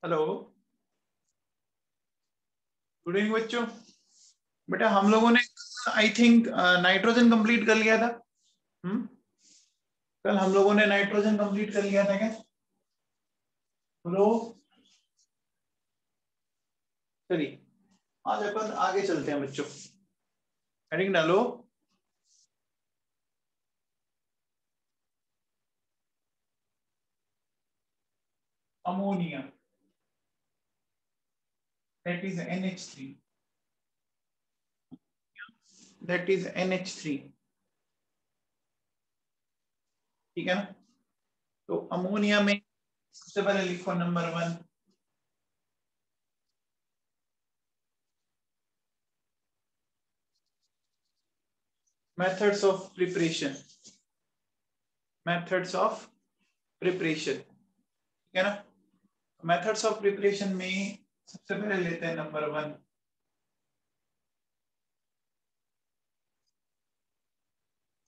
Hello, good evening बच्चों। बेटा हम लोगों ने आई थिंक नाइट्रोजन कंप्लीट कर लिया था। कल हम लोगों ने नाइट्रोजन कंप्लीट कर लिया था क्या? हेलो, चलिए आज अपन आगे चलते हैं बच्चों। हेडिंग डालो। Ammonia, that is NH3, that is NH3। ठीक है ना? तो अमोनिया में सबसे पहले लिखो number 1, methods of preparation. Methods of preparation, ठीक है ना? मेथड्स ऑफ प्रिपरेशन में सबसे पहले लेते हैं नंबर 1,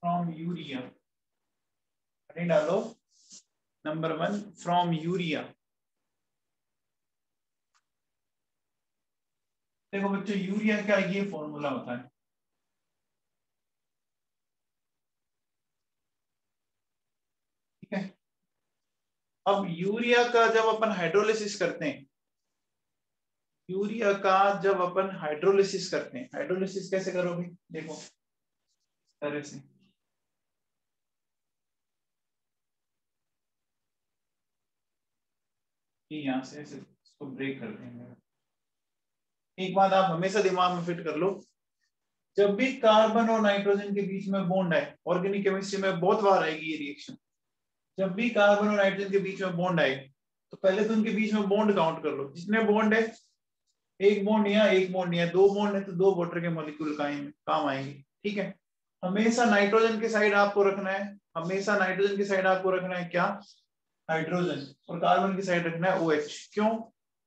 फ्रॉम यूरिया। हेडिंग डालो नंबर 1, फ्रॉम यूरिया। देखो बच्चों, यूरिया का ये फॉर्मूला होता है, ठीक है। अब यूरिया का जब अपन हाइड्रोलिसिस करते हैं, यूरिया का जब अपन हाइड्रोलिसिस करते हैं, हाइड्रोलिसिस कैसे करोगे? देखो इस तरह से, ये यहाँ से ऐसे इसको ब्रेक कर देंगे। एक बात आप हमेशा दिमाग में फिट कर लो, जब भी कार्बन और नाइट्रोजन के बीच में बॉन्ड आए, ऑर्गेनिक केमिस्ट्री में बहुत बार आएगी ये रिएक्शन, जब भी कार्बन और नाइट्रोजन के बीच में बॉन्ड आए तो पहले तो उनके बीच में बॉन्ड काउंट कर लो। जितने बॉन्ड है, एक बॉन्ड यहाँ, एक बॉन्ड यहाँ, दो बॉन्ड है तो दो वाटर के मॉलिक्यूल काम आएंगे, ठीक है। हमेशा नाइट्रोजन के साइड आपको रखना है, हमेशा नाइट्रोजन की साइड आपको रखना है क्या? हाइड्रोजन। और कार्बन की साइड रखना है OH। क्यों?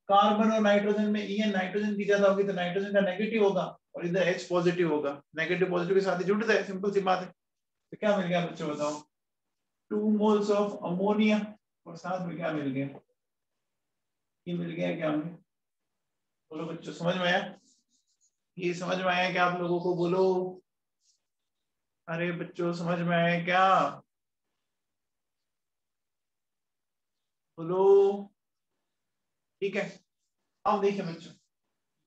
कार्बन और नाइट्रोजन में EN नाइट्रोजन की ज्यादा होगी तो नाइट्रोजन का नेगेटिव होगा और इधर H पॉजिटिव होगा, नेगेटिव पॉजिटिव के साथ ही जुड़ता है, सिंपल सी बात है। तो क्या मिल गया बच्चों बताओ? 2 मोल्स ऑफ अमोनिया और साथ में क्या मिल गया? ये मिल गया क्या हमें? बोलो बच्चों, समझ में आया? ये समझ में आया क्या आप लोगों को? बोलो, अरे बच्चों समझ में आया क्या? बोलो, ठीक है। अब देखिए बच्चों,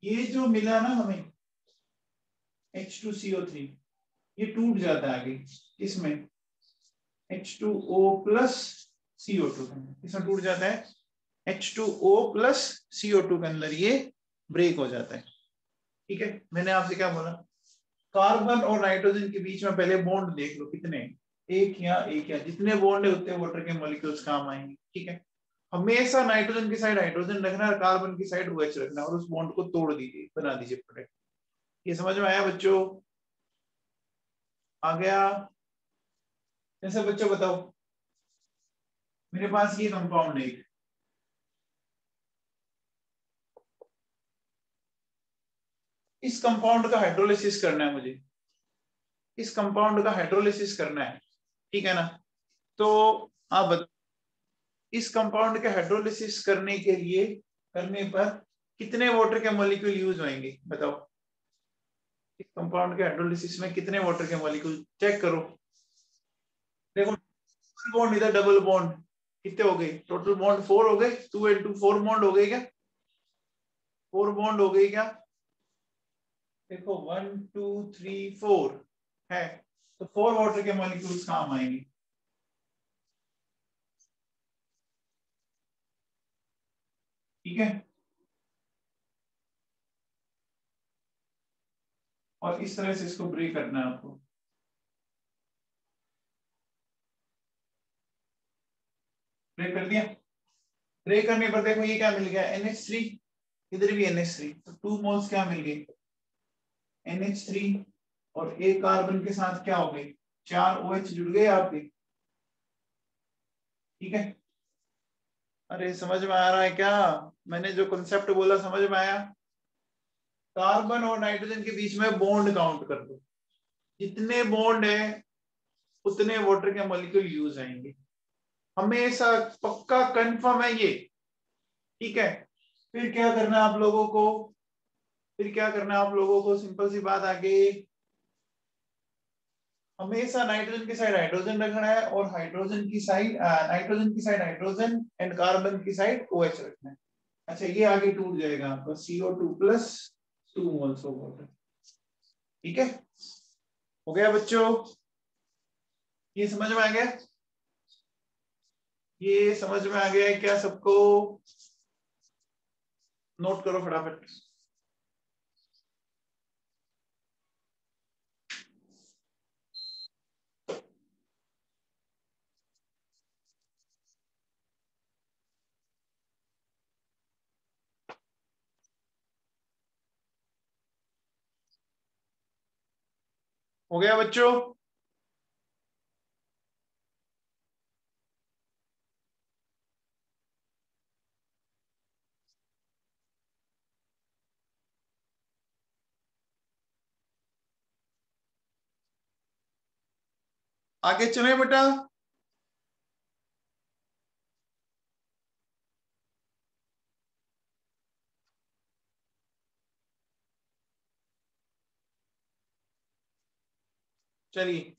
ये जो मिला ना हमें H2CO3, ये टूट जाता है आगे इसमें H2O प्लस CO2, इसमें टूट जाता है H2O प्लस CO2 के अंदर, ये ब्रेक हो जाता है, ठीक है। मैंने आपसे क्या बोला? कार्बन और नाइट्रोजन के बीच में पहले बॉन्ड देख लो कितने, एक या एक या, जितने बॉन्ड है उतने वाटर के मॉलिक्यूल्स काम आएंगे, ठीक है। हमेशा नाइट्रोजन की साइड हाइड्रोजन रखना और कार्बन की साइड OH रखना और उस बॉन्ड को तोड़ दीजिए, बना दीजिए प्रोडक्ट। ये समझ में आया बच्चों? आ गया? जैसे बच्चों बताओ, मेरे पास ये कंपाउंड है, इस कंपाउंड का हाइड्रोलिसिस करना है मुझे, इस कंपाउंड का हाइड्रोलिसिस करना है, ठीक है ना? तो आप बताओ, इस कंपाउंड के हाइड्रोलिसिस करने के लिए, करने पर कितने वाटर के मॉलिक्यूल यूज होंगे बताओ? इस कंपाउंड के हाइड्रोलिसिस में कितने वाटर के मॉलिक्यूल चेक करो। देखो, बॉन्ड इधर डबल बॉन्ड, कितने हो गए टोटल बॉन्ड? 4 हो गए, 2 and 2 4 बॉन्ड हो गए क्या? 4 बॉन्ड हो गए क्या? देखो 1 2 3 4 है, तो 4 वाटर के मॉलिक्यूल्स काम आएंगे, ठीक है। और इस तरह से इसको ब्रेक करना है आपको। ब्रेक कर दिया? ब्रेक करने पर देखो ये क्या मिल गया? NH3, इधर भी NH3, तो 2 मोल्स क्या मिल गए? NH3, और एक कार्बन के साथ क्या हो गई? 4 OH जुड़ गए आपके, ठीक है। अरे समझ में आ रहा है क्या? मैंने जो कॉन्सेप्ट बोला समझ में आया? कार्बन और नाइट्रोजन के बीच में बॉन्ड काउंट कर दो, जितने बॉन्ड है उतने वाटर के मॉलिक्यूल यूज आएंगे, हमेशा पक्का कंफर्म है ये, ठीक है। फिर क्या करना है आप लोगों को, सिंपल सी बात आगे, हमेशा नाइट्रोजन की साइड हाइड्रोजन रखना है और नाइट्रोजन की साइड हाइड्रोजन एंड कार्बन की साइड OH रखना है। अच्छा ये आगे टूट जाएगा आपका CO2 plus 2 moles of water. ठीक है, हो गया बच्चों, ये समझ में आ गया, ये समझ में आ गया है क्या सबको? नोट करो फटाफट। हो गया बच्चों? आगे चले बेटा। चलिए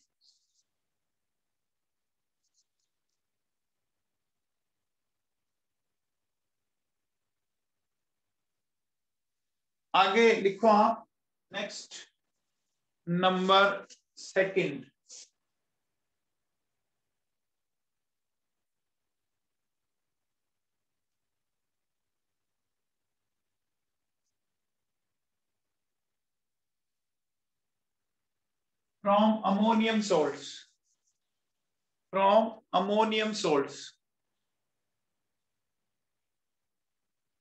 आगे लिखो आप, next number second. From ammonium salts, from ammonium salts,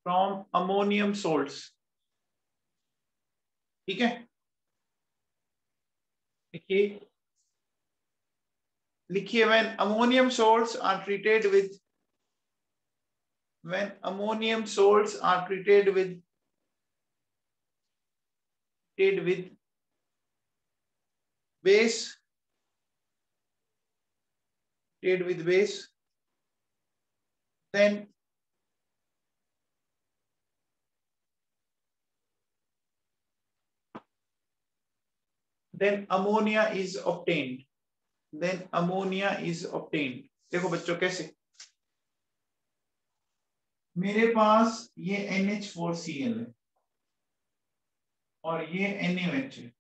from ammonium salts. ठीक है, लिखिए, लिखिए when ammonium salts are treated with, when ammonium salts are treated with base, then ammonia is obtained, देखो बच्चों कैसे, मेरे पास ये NH4Cl है और ये NaOH है।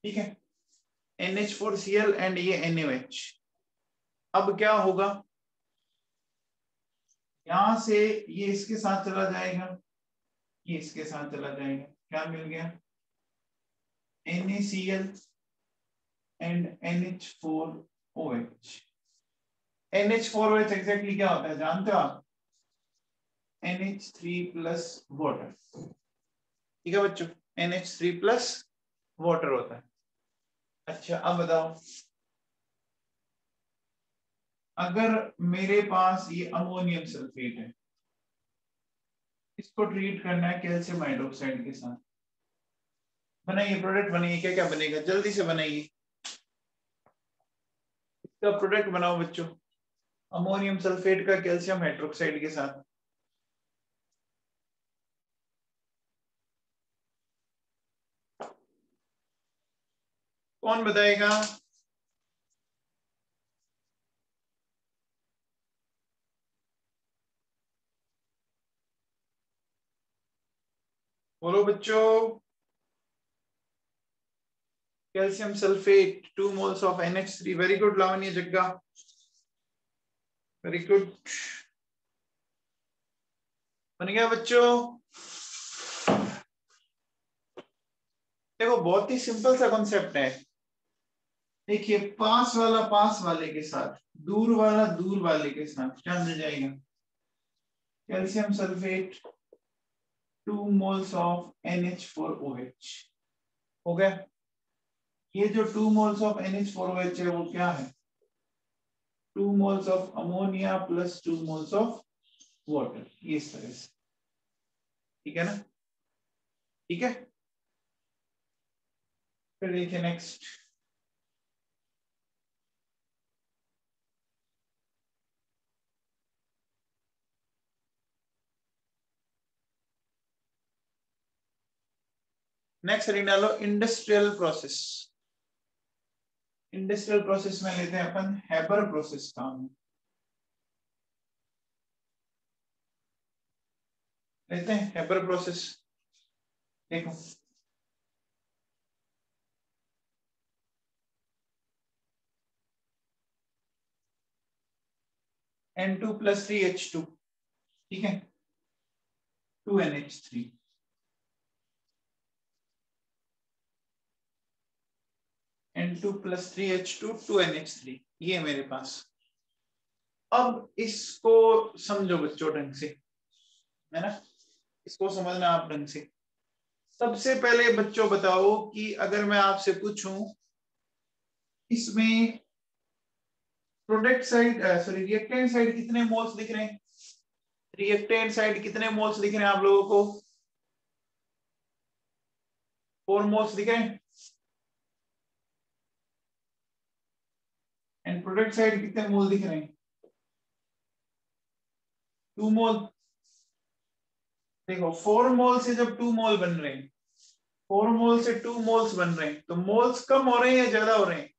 ठीक है, NH4Cl एंड ये NaOH। अब क्या होगा, यहां से ये इसके साथ चला जाएगा, ये इसके साथ चला जाएगा, क्या मिल गया, NaCl and NH4OH। NH4OH exactly क्या होता है जानते हो आप, NH3 प्लस वाटर। ठीक है बच्चों, NH3 प्लस वाटर होता है। अच्छा अब बताओ, अगर मेरे पास ये अमोनियम सल्फेट है, इसको ट्रीट करना है कैल्शियम हाइड्रोक्साइड के साथ, बनाइए प्रोडक्ट, बनाइए, क्या क्या बनेगा जल्दी से बनाइए, इसका प्रोडक्ट बनाओ बच्चों, अमोनियम सल्फेट का कैल्शियम हाइड्रोक्साइड के साथ। कौन बताएगा? बोलो बच्चों, calcium sulphate 2 moles of NH3। Very good Lavanya Jagga, very good, बन गया बच्चों। देखो बहुत ही सिंपल सा कॉन्सेप्ट है, देखिए पास वाला पास वाले के साथ, दूर वाला दूर वाले के साथ क्या मिल जाएगा, calcium sulphate 2 moles of NH4OH। हो गया, ये जो 2 moles of NH4OH है वो क्या है, 2 moles of ammonia plus 2 moles of water, इस तरह से। ठीक है ना, ठीक है, फिर देखिए नेक्स्ट, नेक्स्ट हेडिंग डालो इंडस्ट्रियल प्रोसेस। इंडस्ट्रियल प्रोसेस में लेते हैं अपन हेबर प्रोसेस काम, लेते हैं हेबर प्रोसेस। देखो N2+3H2, ठीक है, 2NH3, N2+3H2 2NH3, ये मेरे पास। अब इसको समझो बच्चों ढंग से, है ना, इसको समझना आप ढंग से। सबसे पहले बच्चों बताओ कि अगर मैं आपसे पूछूं इसमें product side sorry reactant side कितने मोल्स दिख रहे हैं, रिएक्टेंट साइड कितने मोल्स दिख रहे हैं आप लोगों को, 4 मोल्स दिख रहे हैं। एंड प्रोडक्ट साइड कितने मोल दिख रहे हैं, 2 मोल। देखो 4 मोल से जब 2 मोल बन रहे हैं, 4 मोल से 2 मोल्स बन रहे हैं, तो मोल्स कम हो रहे हैं या ज्यादा हो रहे हैं,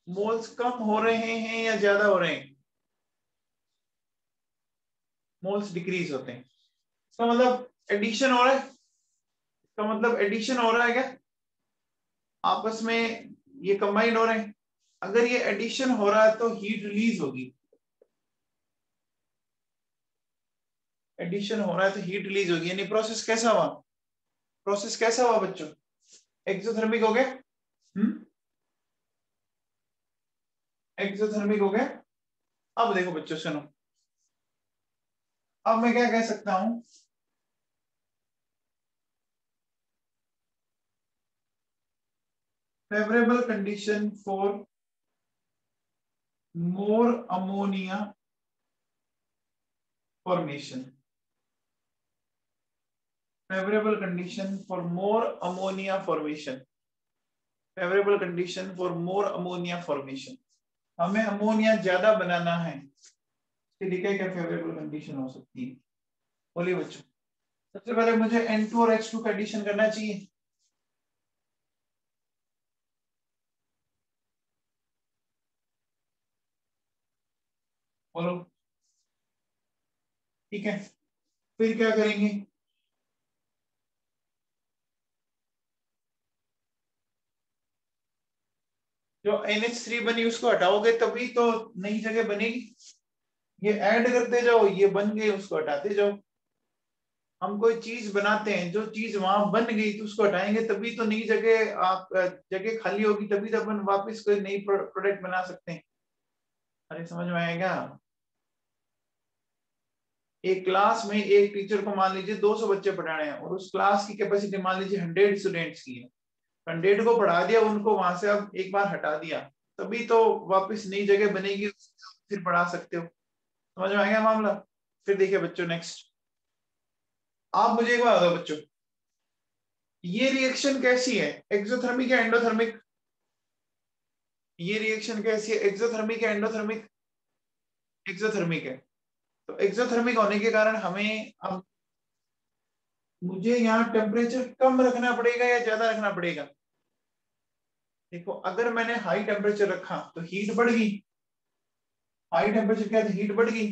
मोल्स कम हो रहे हैं या ज्यादा हो रहे हैं, मोल्स डिक्रीज होते हैं। इसका मतलब एडिशन हो रहा है, इसका मतलब एडिशन हो रहा है क्या, आपस में ये कंबाइंड हो रहे हैं। अगर ये एडिशन हो रहा है तो हीट रिलीज होगी, एडिशन हो रहा है तो हीट रिलीज होगी, यानी प्रोसेस कैसा हुआ, प्रोसेस कैसा हुआ बच्चों, एक्सोथर्मिक हो गया। एक्सोथर्मिक हो गया। अब देखो बच्चों सुनो, अब मैं क्या कह सकता हूं, favourable condition for more ammonia formation, favorable condition for more ammonia formation, favorable condition for more ammonia formation। हमें अमोनिया ज्यादा बनाना है, इसके लिए क्या क्या फेवरेबल कंडीशन हो सकती है, बोलिए बच्चों। सबसे पहले मुझे N2 और H2 का एडिशन करना चाहिए, बोलो, ठीक है। फिर क्या करेंगे, जो NH3 बनी उसको हटाओगे तभी तो नई जगह बनेगी, ये ऐड करते जाओ, ये बन गई उसको हटाते जाओ। हम कोई चीज बनाते हैं, जो चीज वहां बन गई तो उसको हटाएंगे तभी तो नई जगह आप जगह खाली होगी, तभी तो अपन वापस कोई नई प्रोडक्ट बना सकते हैं। अरे समझ में आएगा, एक क्लास में एक टीचर को मान लीजिए 200 बच्चे पढ़ाने हैं और उस क्लास की कैपेसिटी मान लीजिए 100 स्टूडेंट्स की है, 100 को पढ़ा दिया, उनको वहां से अब एक बार हटा दिया, तभी तो वापस नई जगह बनेगी, फिर पढ़ा सकते हो। समझ में आएगा मामला। फिर देखिए बच्चों नेक्स्ट, आप मुझे एक बात बताओ बच्चों, ये रिएक्शन कैसी है, एक्सोथर्मिक या एंडोथर्मिक, ये रिएक्शन कैसी है, एक्सोथर्मिक या एंडोथर्मिक, एक्सोथर्मिक है। तो एक्सोथर्मिक होने के कारण हमें अब मुझे यहाँ टेम्परेचर कम रखना पड़ेगा या ज्यादा रखना पड़ेगा। देखो अगर मैंने हाई टेम्परेचर रखा तो हीट बढ़ गई, हाई टेम्परेचर क्या, हीट बढ़ गई,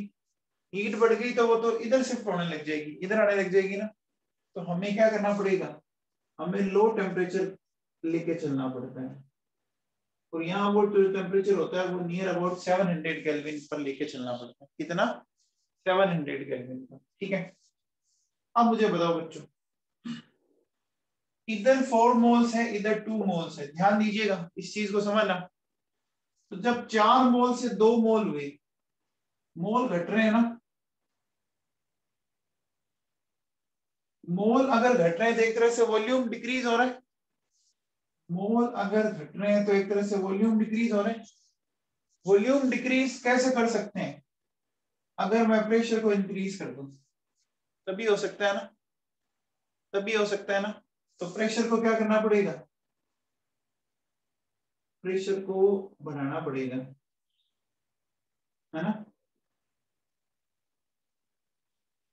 हीट बढ़ गई तो वो तो इधर शिफ्ट होने लग जाएगी, इधर आने लग जाएगी ना। तो हमें क्या करना पड़ेगा, हमें लो टेम्परेचर लेके चलना पड़ता है, और यहाँ वो जो टेम्परेचर होता है वो नियर अबाउट 700 केल्विन पर लेके चलना पड़ता है, कितना, 700 केल्विन पर, ठीक है। अब मुझे बताओ बच्चों, इधर 4 मोल्स है, इधर 2 मोल्स है, ध्यान दीजिएगा इस चीज को समझना। तो जब 4 मोल से 2 मोल हुए, मोल घट रहे हैं ना, मोल अगर घट रहे हैं तो एक तरह से वॉल्यूम डिक्रीज हो रहा है, मोल अगर घट रहे हैं तो एक तरह से वॉल्यूम डिक्रीज हो रहे हैं। वॉल्यूम डिक्रीज कैसे कर सकते हैं, अगर मैं प्रेशर को इंक्रीज कर दूं तभी हो सकता है ना, तभी हो सकता है ना। तो प्रेशर को क्या करना पड़ेगा, प्रेशर को बढ़ाना पड़ेगा, है ना।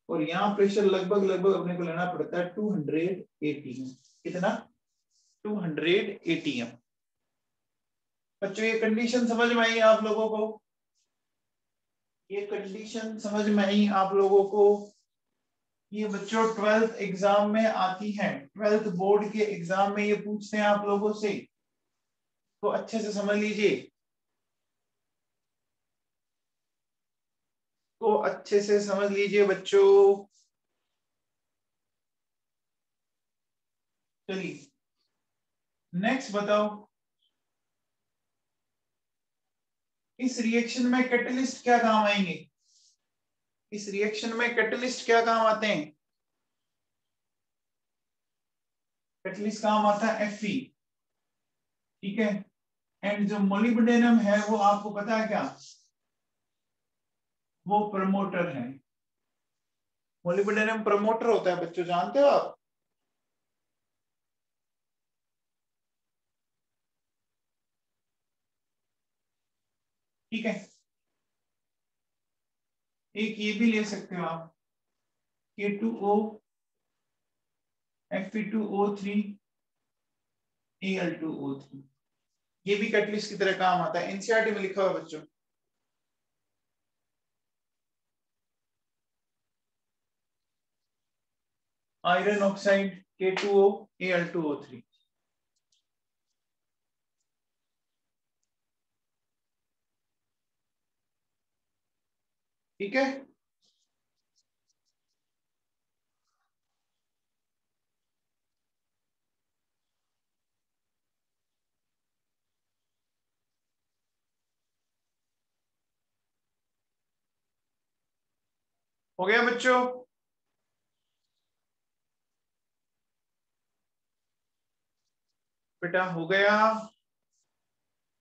और यहाँ प्रेशर लगभग लगभग अपने को लेना पड़ता है 280, कितना 200 ATM। बच्चों ये कंडीशन समझ में आई आप लोगों को? ये कंडीशन समझ में आई आप लोगों को? ये बच्चों 12th एग्जाम में आती है, 12th बोर्ड के एग्जाम में ये पूछते हैं आप लोगों से, तो अच्छे से समझ लीजिए, तो अच्छे से समझ लीजिए बच्चों। चलिए नेक्स्ट बताओ, इस रिएक्शन में कैटलिस्ट क्या काम आएंगे? इस रिएक्शन में कैटलिस्ट क्या काम आते हैं? कैटलिस्ट काम आता है Fe, ठीक है। एंड जो मोलिब्डेनम है वो आपको पता है क्या? वो प्रमोटर है। मोलिब्डेनम प्रमोटर होता है बच्चों, जानते हो आप? ठीक है। एक ये भी ले सकते हो आप, K2O Fe2O3 Al2O3, ये भी कैटलिस्ट की तरह काम आता है, एनसीईआरटी में लिखा हुआ है बच्चों। आयरन ऑक्साइड K2O Al2O3, ठीक है। हो गया बच्चों? बेटा हो गया।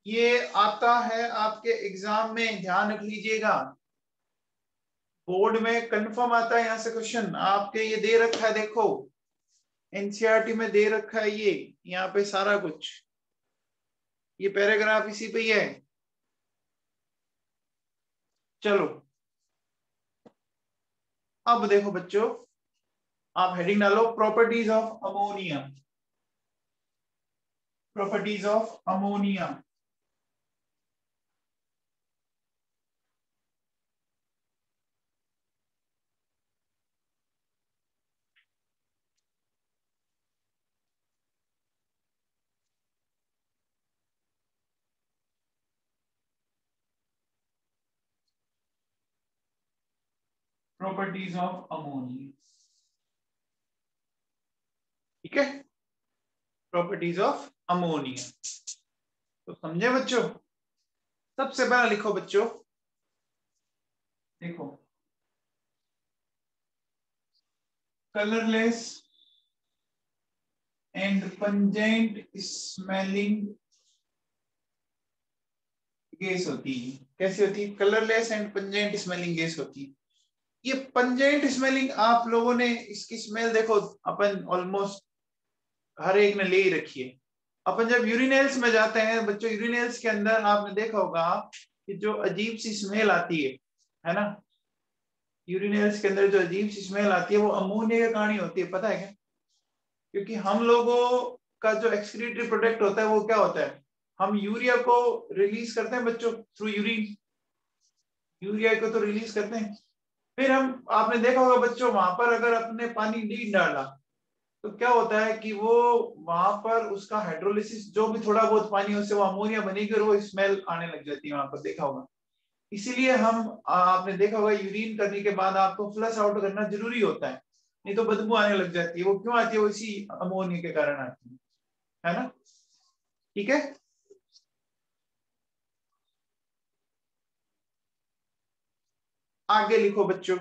ये आता है आपके एग्जाम में, ध्यान रख लीजिएगा, बोर्ड में कंफर्म आता है यहाँ से क्वेश्चन आपके। ये दे रखा है, देखो एनसीईआरटी में दे रखा है ये, यहाँ पे सारा कुछ, ये पैराग्राफ इसी पे ही है। चलो अब देखो बच्चों, आप हेडिंग डालो properties of ammonia. Properties of ammonia. Properties of ammonia, ठीक है। प्रॉपर्टीज ऑफ अमोनिया, तो समझे बच्चों? सबसे पहला लिखो बच्चों, देखो colourless and pungent smelling gas होती है। कैसी होती है? Colourless and pungent smelling gas होती है। ये पंजेंट स्मेलिंग आप लोगों ने, इसकी स्मेल देखो, अपन ऑलमोस्ट हर एक ने ले ही रखी है। अपन जब यूरिनेल्स में जाते हैं बच्चों, यूरिनेल्स के अंदर आपने देखा होगा कि जो अजीब सी स्मेल आती है ना, यूरिनेल्स के अंदर जो अजीब सी स्मेल आती है वो अमोनिया के कारण ही होती है, पता है क्या? क्योंकि हम लोगों का जो एक्सक्रीटरी प्रोडक्ट होता है वो क्या होता है? हम यूरिया को रिलीज करते हैं बच्चों थ्रू यूरिन, यूरिया को तो रिलीज करते हैं। फिर हम, आपने देखा होगा बच्चों, वहां पर अगर अपने पानी नहीं डाला तो क्या होता है कि वो वहां पर उसका हाइड्रोलिसिस, जो भी थोड़ा बहुत पानी है उससे वो अमोनिया बनेगी और वो स्मेल आने लग जाती है, वहां पर देखा होगा। इसीलिए हम, आपने देखा होगा यूरिन करने के बाद आपको फ्लश आउट करना जरूरी होता है, नहीं तो बदबू आने लग जाती है। वो क्यों आती है? वो इसी अमोनिया के कारण आती है ना? ठीक है। आगे लिखो बच्चों,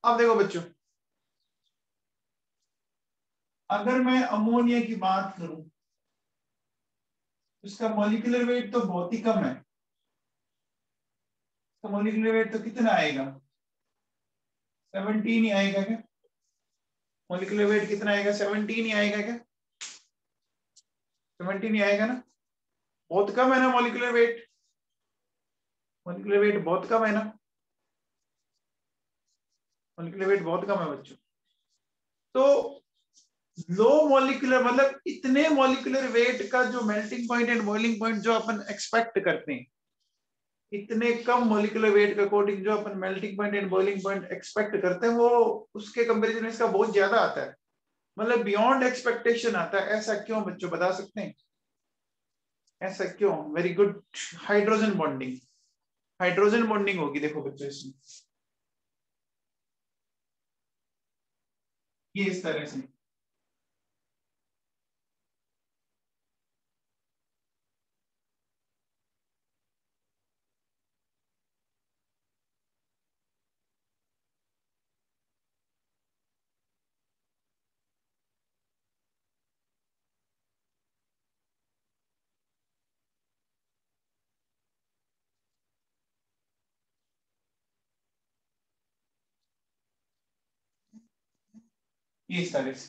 अब देखो बच्चों, अगर मैं अमोनिया की बात करूं, उसका मॉलिक्यूलर वेट तो बहुत ही कम है। तो मॉलिक्यूलर वेट तो कितना आएगा? 17 ही आएगा क्या? मॉलिक्यूलर वेट कितना आएगा? 17 ही आएगा क्या? 17 ही आएगा ना? बहुत कम है ना मॉलिक्यूलर वेट? मॉलिक्यूलर वेट बहुत कम है ना? मॉलिक्यूलर वेट बहुत कम है बच्चों। तो लो मॉलिक्यूलर मतलब इतने मॉलिक्यूलर वेट का जो melting point and boiling point जो अपन एक्सपेक्ट करते हैं, इतने कम मॉलिक्यूलर वेट के अकॉर्डिंग जो अपन melting point and boiling point expect करते हैं, वो उसके कंपैरिजन में इसका बहुत ज्यादा आता है, मतलब बियॉन्ड एक्सपेक्टेशन आता है। ऐसा क्यों बच्चों, बता सकते हैं ऐसा क्यों? Very good, hydrogen bonding. Hydrogen bonding होगी देखो बच्चों इसमें, ये इस तरह से। ये इस तरह से।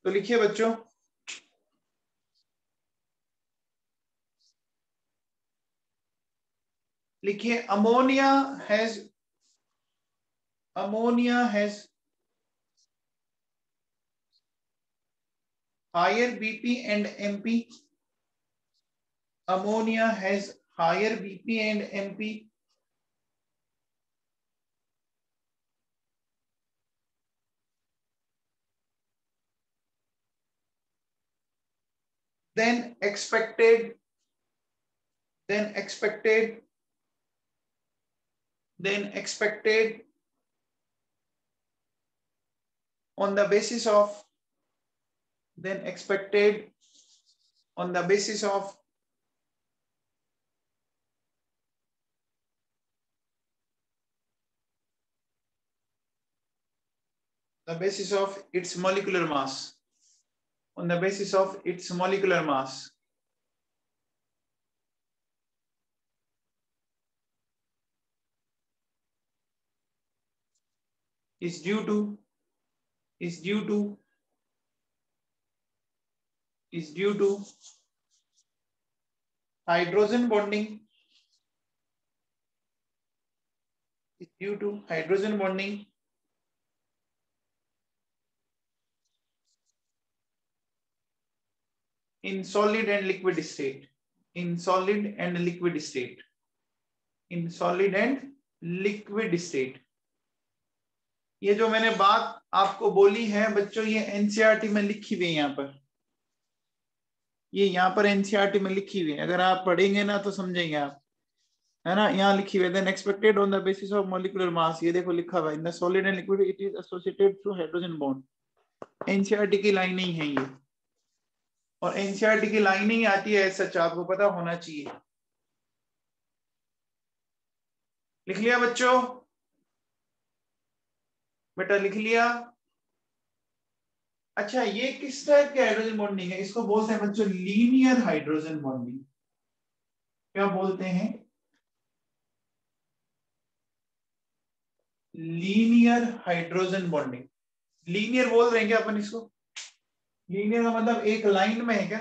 तो लिखिए बच्चों, लिखिए ammonia has higher BP and MP. Ammonia has higher BP and MP than expected than expected than expected on the basis of than expected on the basis of its molecular mass, on the basis of its molecular mass. is due to is due to is due to hydrogen bonding is due to hydrogen bonding in solid and liquid state, in solid and liquid state, in solid and liquid state। ये जो मैंने बात आपको बोली है बच्चों, ये NCERT में लिखी हुई है यहाँ पर, ये यहाँ पर एनसीईआरटी में लिखी हुई है, अगर आप पढ़ेंगे ना तो समझेंगे आप, है ना। यहाँ लिखी हुई है then expected on the basis of molecular mass, ये देखो लिखा हुआ है in the solid and liquid it is associated through hydrogen bond. NCERT की लाइन नहीं है ये, और एनसीईआरटी की लाइन नहीं आती है, सच आपको पता होना चाहिए। लिख लिया बच्चों? बेटा लिख लिया? अच्छा, ये किस टाइप के हाइड्रोजन बॉन्डिंग है? इसको बोलते हैं बच्चों लीनियर हाइड्रोजन बॉन्डिंग। क्या बोलते हैं? Linear hydrogen bonding. लीनियर बोल रहे हैं क्या अपन इसको? लीनियर का मतलब एक लाइन में है क्या?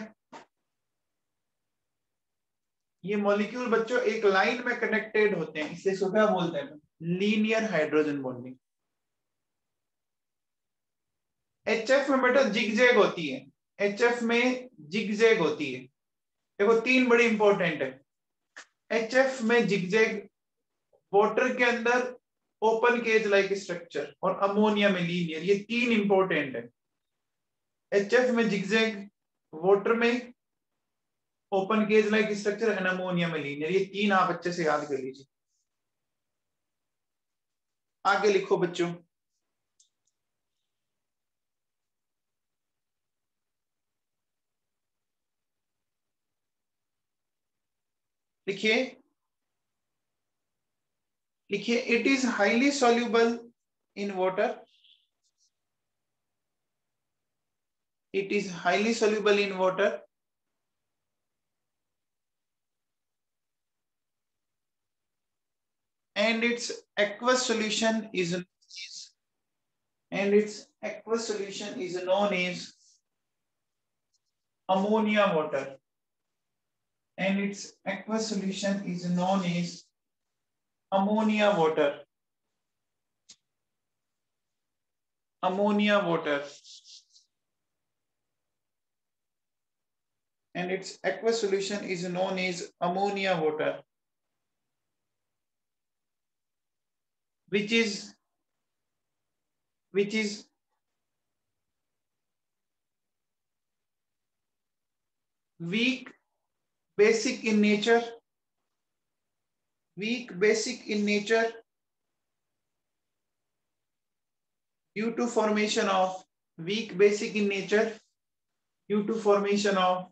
ये मॉलिक्यूल बच्चों एक लाइन में कनेक्टेड होते हैं, इससे इसको क्या बोलते हैं? Linear hydrogen bonding. एचएफ में बेटा जिगजैग होती है, एचएफ में जिगजैग होती है। देखो तीन बड़ी इंपॉर्टेंट है एचएफ में जिगजैग, वाटर के अंदर ओपन केज लाइक स्ट्रक्चर, और अमोनिया में लीनियर, ये तीन इंपॉर्टेंट है। एचएफ में जिगजैग, वाटर में open cage like structure and ammonia में लीनियर, ये तीन आप अच्छे से याद कर लीजिए। आगे लिखो बच्चों, लिखिए लिखिए it is highly soluble in water, it is highly soluble in water and its aqueous solution is known as ammonia water, and its aqueous solution is known as ammonia water। ammonia water and its aqueous solution is known as ammonia water, which is weak basic in nature, due to formation of weak basic in nature due to formation of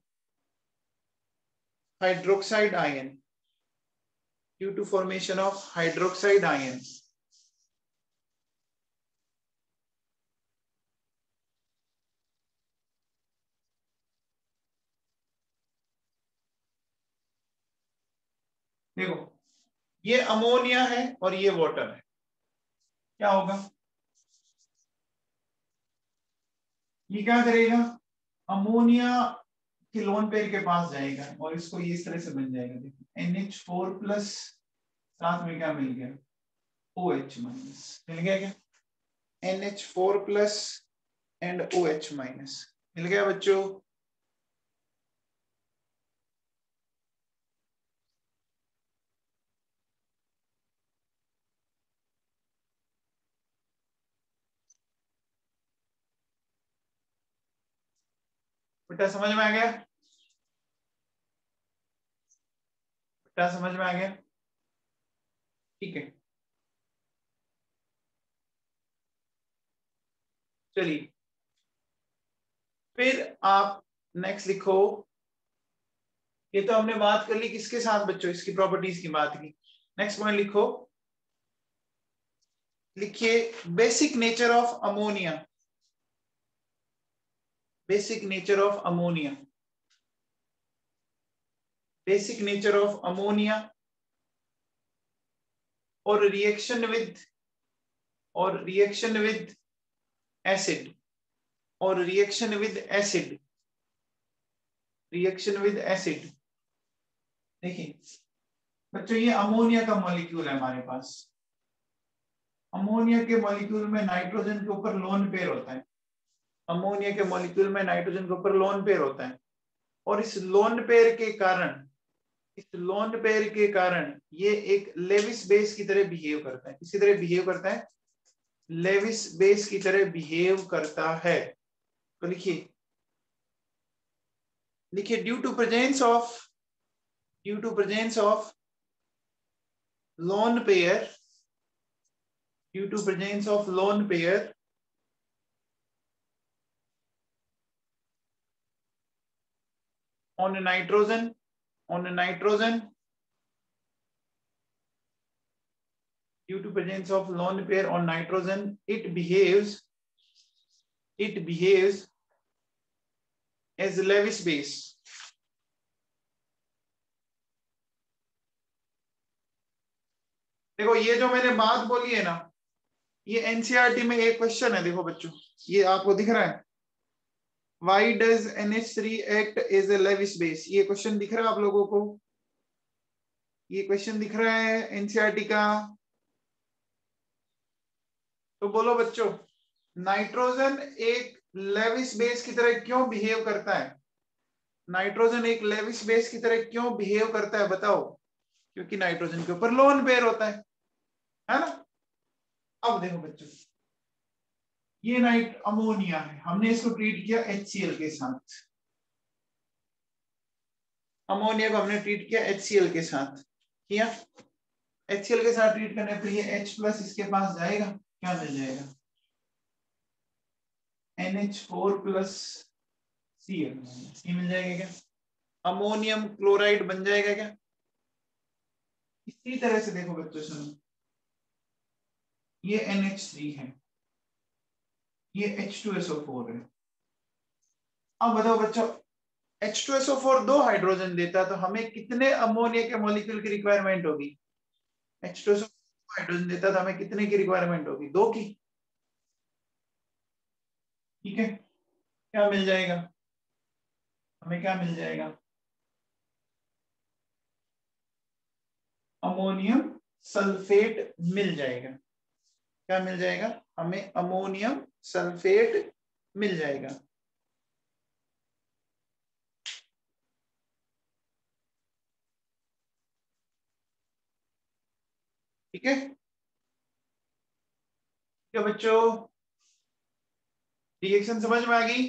hydroxide ion, due to formation of hydroxide ion. देखो ये ammonia है और ये water है, क्या होगा? ये क्या करेगा? अमोनिया के लोन पेयर के पास जाएगा और इसको ये इस तरह से बन जाएगा। देखो NH4 प्लस, साथ में क्या मिल गया? OH माइनस मिल गया क्या? NH4 plus and OH minus मिल गया बच्चों। बेटा समझ में आ गया? बेटा समझ में आ गया? ठीक है, चलिए फिर आप नेक्स्ट लिखो। ये तो हमने बात कर ली किसके साथ बच्चों? इसकी प्रॉपर्टीज की बात की। नेक्स्ट पॉइंट लिखो, लिखिए basic nature of ammonia. Basic nature of ammonia, basic nature of ammonia और रिएक्शन विद एसिड, और रिएक्शन विद एसिड, देखिए बच्चों ये अमोनिया का मॉलिक्यूल है हमारे पास। अमोनिया के मॉलिक्यूल में नाइट्रोजन के ऊपर लोन पेयर होता है। अमोनिया के मॉलिक्यूल में नाइट्रोजन के ऊपर लोन पेयर होता है और इस लोन पेयर के कारण ये एक लेविस बेस की तरह बिहेव करता है। किसकी तरह बिहेव करता है? लेविस बेस की तरह बिहेव करता है। तो लिखिए due to presence of lone pair, on nitrogen, due to presence of lone pair on nitrogen, it behaves as Lewis base. देखो ये जो मैंने बात बोली है ना, ये एनसीईआरटी में एक क्वेश्चन है। देखो बच्चों ये आपको दिख रहा है, Why does NH3 act as a Lewis base? ये क्वेश्चन दिख रहा है आप लोगों को? ये क्वेश्चन दिख रहा है एनसीईआरटी का? तो बोलो बच्चों, नाइट्रोजन एक लेविस बेस की तरह क्यों बिहेव करता है? नाइट्रोजन एक लेविस बेस की तरह क्यों बिहेव करता है बताओ? क्योंकि नाइट्रोजन के ऊपर लोन पेयर होता है ना? अब देखो बच्चों, ये नाइट अमोनिया है, हमने इसको ट्रीट किया HCl के साथ। अमोनिया को हमने ट्रीट किया HCl के साथ, किया HCl के साथ ट्रीट करने पर ये H प्लस इसके पास जाएगा, क्या मिल जाएगा? NH4 प्लस Cl मिल जाएगा क्या? अमोनियम क्लोराइड बन जाएगा क्या? इसी तरह से देखो बच्चों सुनो, ये NH3 है, ये H2SO4 है। अब बताओ बच्चों, H2SO4 दो हाइड्रोजन देता है तो हमें कितने अमोनिया के मॉलिक्यूल की रिक्वायरमेंट होगी? H2SO4 हाइड्रोजन देता है तो हमें कितने की रिक्वायरमेंट होगी? दो की। ठीक है, क्या मिल जाएगा हमें? क्या मिल जाएगा? अमोनियम सल्फेट मिल जाएगा। क्या मिल जाएगा हमें? अमोनियम सल्फेट मिल जाएगा। ठीक है क्या बच्चों, रिएक्शन समझ में आ गई?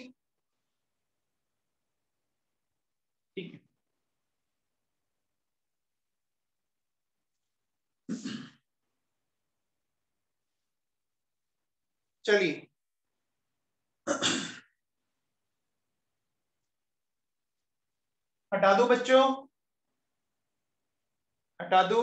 ठीक है, चलिए हटा दो बच्चों, हटा दो।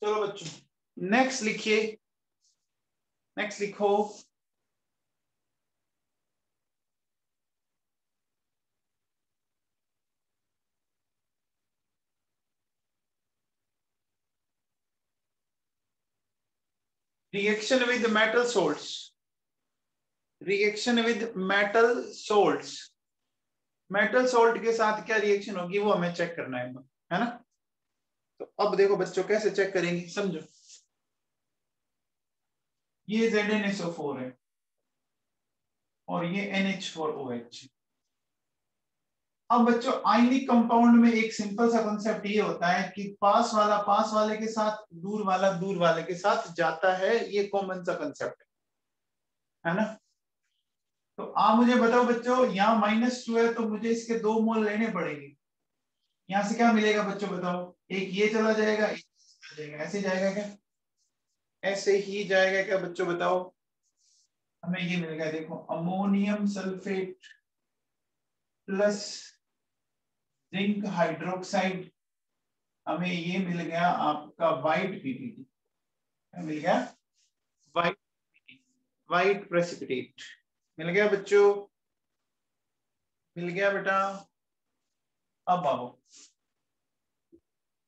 चलो बच्चों नेक्स्ट लिखिए, नेक्स्ट लिखो। Reaction with metal salts, reaction with metal salts, metal salt के साथ क्या रिएक्शन होगी वो हमें चेक करना है ना। तो अब देखो बच्चों कैसे चेक करेंगे, समझो। ये ZnSO4 है और ये NH4OH। अब बच्चों आयनिक कंपाउंड में एक सिंपल सा कॉन्सेप्ट ये होता है कि पास वाला पास वाले के साथ, दूर वाला दूर वाले के साथ जाता है, ये कॉमन सा कंसेप्ट है ना। तो आप मुझे बताओ बच्चों, यहाँ -2 है तो मुझे इसके 2 मोल लेने पड़ेंगे। यहाँ से क्या मिलेगा बच्चों बताओ, एक ये चला जाएगा, एक चला जाएगा, ऐसे जाएगा क्या? ऐसे ही जाएगा क्या बच्चों बताओ? हमें ये मिलेगा, देखो ammonium sulphate plus zinc hydroxide, हमें ये मिल गया आपका व्हाइट पीपीटी। क्या मिल गया? व्हाइट, व्हाइट प्रेसिपिटेट मिल गया बच्चों, मिल गया बेटा। अब आओ,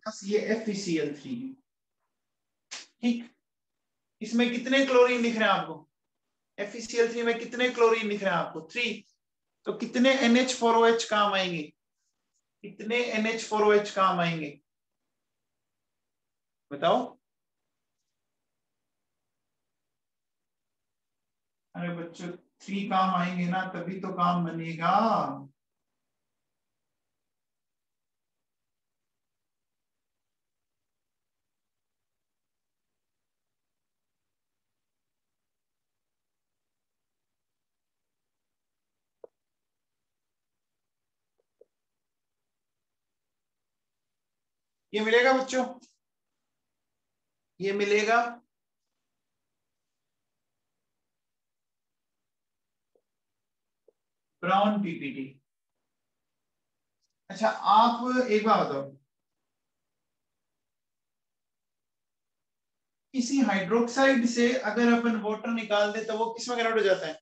बस ये FeCl3 ठीक, इसमें कितने क्लोरीन दिख रहे हैं आपको? FeCl3 में कितने क्लोरीन दिख रहे हैं आपको? 3। तो कितने NH4OH काम आएंगे? कितने NH4OH काम आएंगे बताओ? अरे बच्चों 3 काम आएंगे ना, तभी तो काम बनेगा। ये मिलेगा बच्चों, ये मिलेगा। Brown PPT. अच्छा आप एक बात बताओ, किसी हाइड्रोक्साइड से अगर अपन वाटर निकाल दे तो वो किस में कन्वर्ट हो जाता है?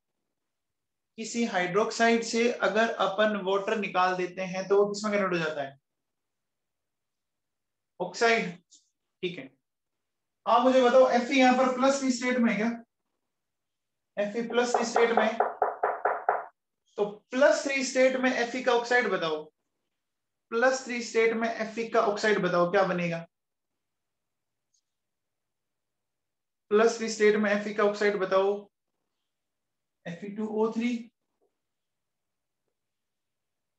किसी हाइड्रोक्साइड से अगर अपन वाटर निकाल देते हैं तो वो किस में कन्वर्ट हो जाता है? ऑक्साइड। ठीक है, आप मुझे बताओ Fe यहाँ पर प्लस की स्टेट में है क्या? Fe प्लस की स्टेट में, तो +3 स्टेट में Fe का ऑक्साइड बताओ, +3 स्टेट में Fe का ऑक्साइड बताओ क्या बनेगा? +3 स्टेट में Fe का ऑक्साइड बताओ, Fe2O3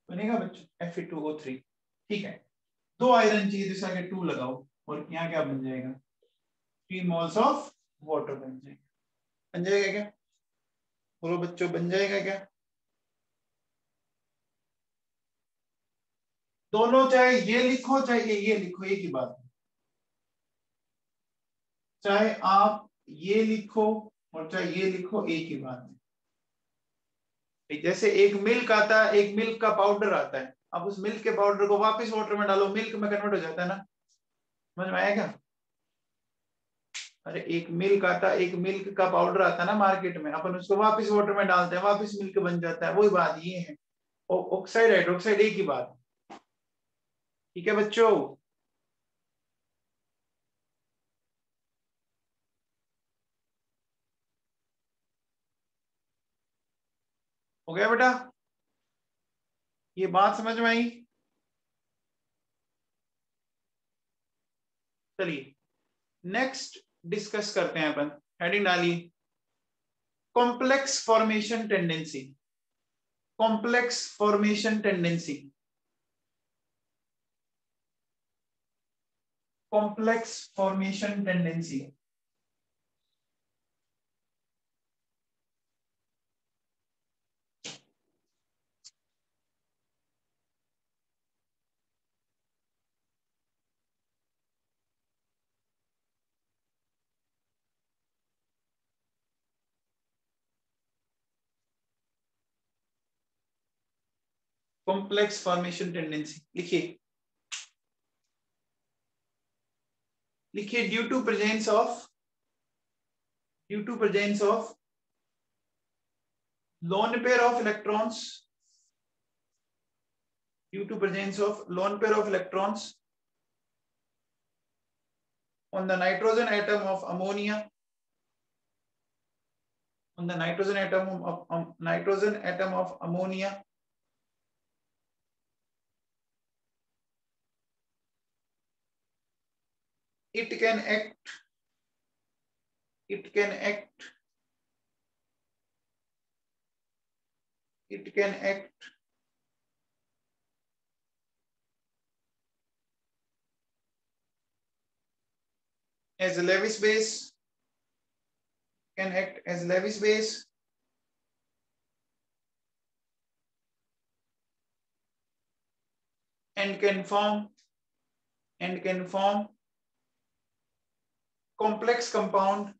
बनेगा बच्चों, Fe2O3। ठीक है, 2 आयरन चाहिए तो आगे 2 लगाओ और यहाँ क्या बन जाएगा? 3 मोल्स ऑफ वाटर बन जाएगा। बन जाएगा क्या? बोलो बच्चों बन जाएगा क्या? दोनों चाहे ये लिखो चाहे ये लिखो, एक ही बात है। चाहे आप ये लिखो और चाहे ये लिखो, एक ही बात है। जैसे एक मिल्क आता है, एक मिल्क का पाउडर आता है, अब उस मिल्क के पाउडर को वापस वाटर में डालो, मिल्क में कन्वर्ट हो जाता है ना। समझ में आया क्या? अरे एक मिल्क आता, एक मिल्क का पाउडर आता है ना मार्केट में, अपन उसको वापस वाटर में डालते हैं, वापस मिल्क बन जाता है, वही बात ये है। ऑक्साइड हाइड्रोक्साइड एक ही बात। ठीक है बच्चों? हो गया बेटा? ये बात समझ में आई? चलिए नेक्स्ट डिस्कस करते हैं अपन। हेडिंग डालिए complex formation tendency. Complex formation tendency. Complex formation tendency. Complex formation tendency लिखिए। लिखिए due to presence of lone pair of electrons, due to presence of lone pair of electrons on the nitrogen atom of ammonia, on the nitrogen atom of ammonia, it can act as a Lewis base, can act as Lewis base, and can form complex compound,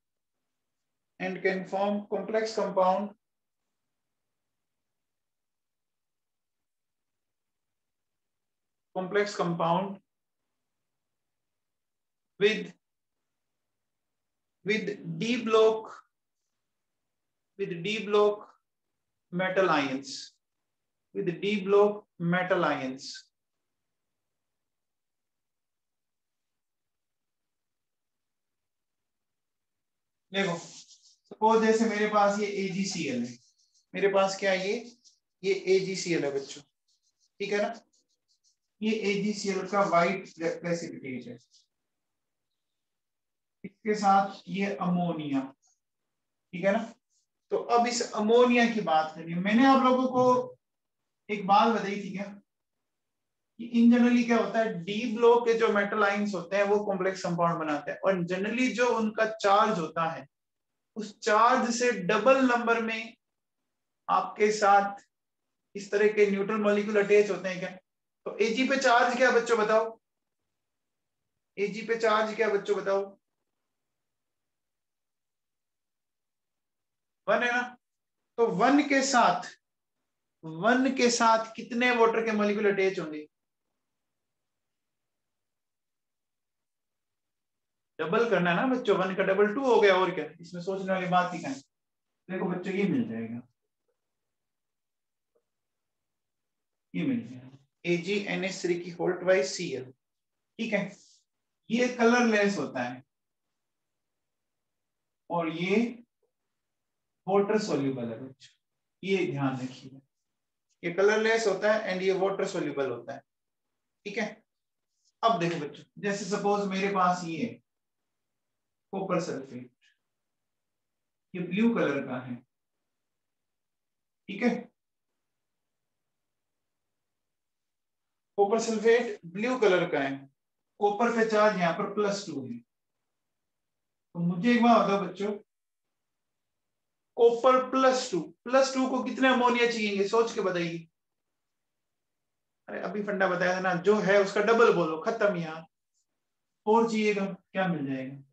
and can form complex compound with d block metal ions, with d block metal ions. देखो suppose जैसे मेरे पास ये AgCl है, मेरे पास क्या है ये AgCl है बच्चों, ठीक है ना। ये AgCl का वाइट प्रेसिपिटेट है, इसके साथ ये अमोनिया, ठीक है ना। तो अब इस अमोनिया की बात करिए। मैंने आप लोगों को एक बात बताई थी क्या कि इन जनरली क्या होता है, डी ब्लॉक के जो मेटल आयंस होते हैं वो कॉम्प्लेक्स कंपाउंड बनाते हैं, और जनरली जो उनका चार्ज होता है उस चार्ज से डबल नंबर में आपके साथ इस तरह के न्यूट्रल मॉलिक्यूल अटैच होते हैं क्या। तो Ag पे चार्ज क्या बच्चों बताओ, Ag पे चार्ज क्या बच्चों बताओ, 1 है ना। तो 1 के साथ कितने वाटर के मॉलिक्यूल अटैच होंगे, डबल करना है ना बच्चों, 1 का डबल 2 हो गया, और क्या इसमें सोचने वाली बात ही क्या है। देखो बच्चों ये मिल जाएगा, ये मिल जाएगा AgNH3 की होल ट्वाइस Cl, ठीक है। ये कलरलेस होता है और ये वाटर सोल्यूबल है बच्चों, ये ध्यान रखिए। ये कलरलेस होता है एंड ये वाटर सोल्यूबल होता है, ठीक है। अब देखो बच्चों, जैसे सपोज मेरे पास ये कॉपर सल्फेट, ये ब्लू कलर का है, ठीक है। कॉपर सल्फेट ब्लू कलर का है, कॉपर पे चार्ज यहाँ पर +2 है। तो मुझे एक बात बताओ बच्चों, कॉपर +2 को कितने अमोनिया चाहिए, सोच के बताइए। अरे अभी फंडा बताया था ना, जो है उसका डबल बोलो, खत्म। यहाँ और चाहिएगा क्या मिल जाएगा,